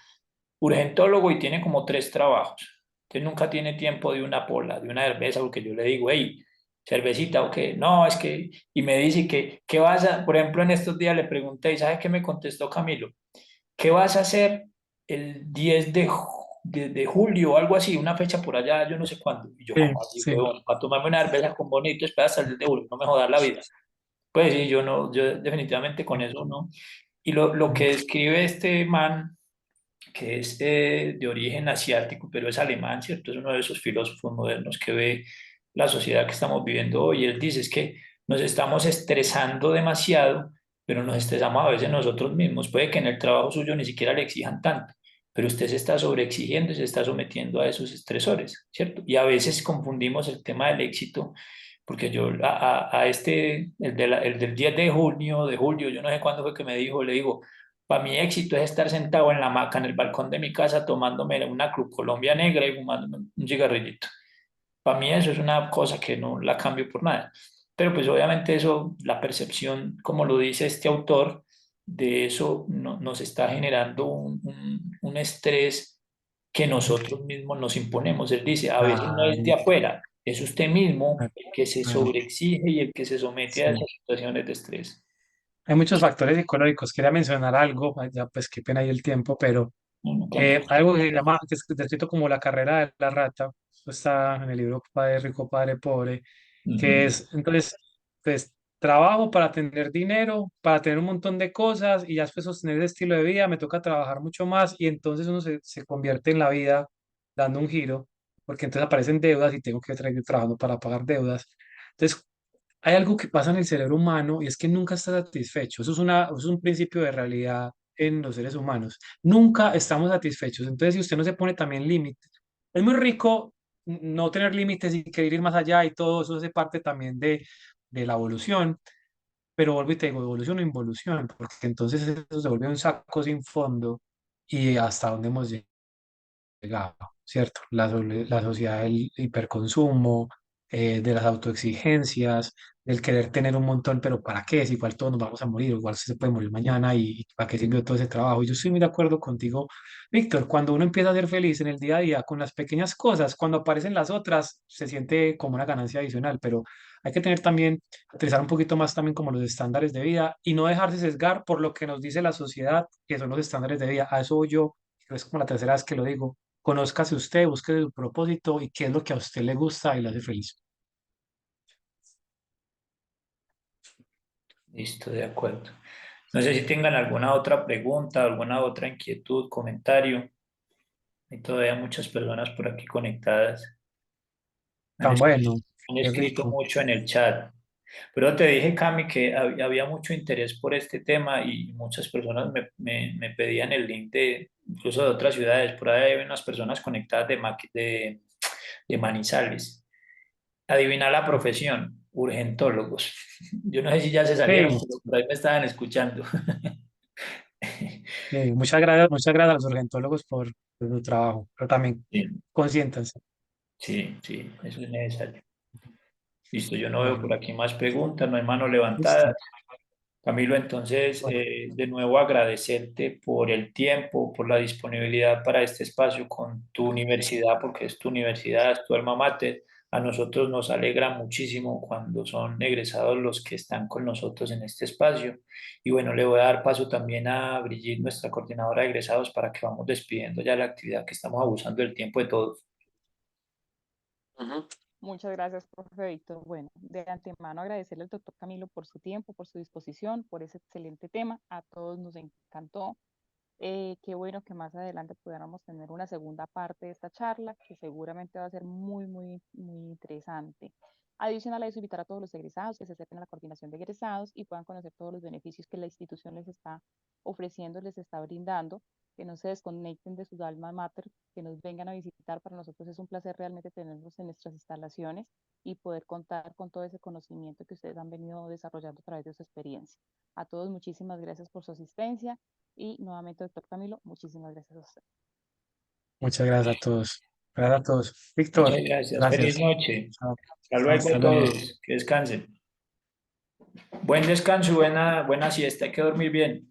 urgentólogo, y tiene como 3 trabajos. Entonces nunca tiene tiempo de una pola, de una cerveza, porque yo le digo, hey, cervecita o qué. No, es que, y me dice que, ¿qué vas a, por ejemplo, en estos días le pregunté, y ¿sabe qué me contestó Camilo? ¿Qué vas a hacer el 10 de julio o algo así, una fecha por allá, yo no sé cuándo? Y yo, sí, ¿cómo así, sí, huevón? Para tomarme una cerveza con bonito, espera hasta el 10 de julio, no me jodas la vida. Pues sí, yo definitivamente con eso no. Y lo que describe este man que es de origen asiático, pero es alemán, ¿cierto? Es uno de esos filósofos modernos que ve la sociedad que estamos viviendo hoy. Él dice es que nos estamos estresando demasiado, pero nos estresamos a veces nosotros mismos. Puede que en el trabajo suyo ni siquiera le exijan tanto, pero usted se está sobreexigiendo y se está sometiendo a esos estresores, ¿cierto? Y a veces confundimos el tema del éxito, porque yo a este, el del 10 de junio, de julio, yo no sé cuándo fue que me dijo, le digo, para mí éxito es estar sentado en la hamaca en el balcón de mi casa tomándome una Club Colombia negra y fumándome un cigarrillito. Para mí eso es una cosa que no la cambio por nada. Pero pues obviamente eso, la percepción, como lo dice este autor, de eso nos está generando un estrés que nosotros mismos nos imponemos. Él dice, a veces no es de Claro, afuera, es usted mismo claro, el que se claro, sobreexige y el que se somete a sí. esas situaciones de estrés. Hay muchos factores psicológicos. Quería mencionar algo, ay, ya pues qué pena ahí el tiempo, pero No, tranquilo. algo que se llama, que es descrito como la carrera de la rata, eso está en el libro Padre Rico, Padre Pobre, que Ujú. es, entonces, pues, trabajo para tener dinero, para tener un montón de cosas y ya después sostener el estilo de vida, me toca trabajar mucho más y entonces uno se convierte en la vida dando un giro, porque entonces aparecen deudas y tengo que seguir trabajando para pagar deudas. Entonces, hay algo que pasa en el cerebro humano y es que nunca está satisfecho. Eso es un principio de realidad en los seres humanos. Nunca estamos satisfechos. Entonces, si usted no se pone también límites, es muy rico no tener límites y querer ir más allá y todo eso hace parte también de la evolución, pero vuelvo y te digo, evolución o involución, porque entonces eso se vuelve un saco sin fondo y hasta dónde hemos llegado, ¿cierto? La sociedad del hiperconsumo, de las autoexigencias, del querer tener un montón, pero ¿para qué? Si igual todos nos vamos a morir, igual se puede morir mañana y ¿para qué sirvió todo ese trabajo? Y yo estoy muy de acuerdo contigo, Víctor, cuando uno empieza a ser feliz en el día a día con las pequeñas cosas, cuando aparecen las otras, se siente como una ganancia adicional, pero hay que tener también, utilizar un poquito más también como los estándares de vida y no dejarse sesgar por lo que nos dice la sociedad, que son los estándares de vida. A eso voy yo, creo que es como la tercera vez que lo digo. Conózcase usted, busque su propósito y qué es lo que a usted le gusta y lo hace feliz. Listo, de acuerdo. No sé si tengan alguna otra pregunta, alguna otra inquietud, comentario. Hay todavía muchas personas por aquí conectadas. Han, Tan es- bueno, han qué escrito rico. mucho en el chat. Pero te dije, Cami, que había mucho interés por este tema y muchas personas me pedían el link incluso de otras ciudades. Por ahí hay unas personas conectadas de Manizales. Adivina la profesión, urgentólogos. Yo no sé si ya se salieron, Sí, pero por ahí me estaban escuchando. muchas gracias a los urgentólogos por su trabajo, pero también Sí, consiéntanse. sí, sí, eso es necesario. Listo, yo no veo por Bueno, aquí más preguntas, no hay mano levantada. listo. Camilo, entonces, Bueno, de nuevo agradecerte por el tiempo, por la disponibilidad para este espacio con tu universidad, porque es tu universidad, es tu alma mater. A nosotros nos alegra muchísimo cuando son egresados los que están con nosotros en este espacio. Y bueno, le voy a dar paso también a Brigitte, nuestra coordinadora de egresados, para que vamos despidiendo ya la actividad, que estamos abusando del tiempo de todos. ujú. Muchas gracias, profe Víctor. Bueno, de antemano agradecerle al doctor Camilo por su tiempo, por su disposición, por ese excelente tema. A todos nos encantó. Qué bueno que más adelante pudiéramos tener una segunda parte de esta charla, que seguramente va a ser muy interesante. Adicional a eso, invitar a todos los egresados que se acerquen a la coordinación de egresados y puedan conocer todos los beneficios que la institución les está ofreciendo, les está brindando, que no se desconecten de su alma mater, que nos vengan a visitar. Para nosotros es un placer realmente tenerlos en nuestras instalaciones y poder contar con todo ese conocimiento que ustedes han venido desarrollando a través de su experiencia. A todos, muchísimas gracias por su asistencia y nuevamente, doctor Camilo, muchísimas gracias a usted. Muchas gracias a todos. Gracias a todos. Muchas Víctor, gracias. Feliz gracias. noche. Chao. Hasta luego Hasta a luego. todos. Que descansen. Buen descanso, buena siesta. Hay que dormir bien.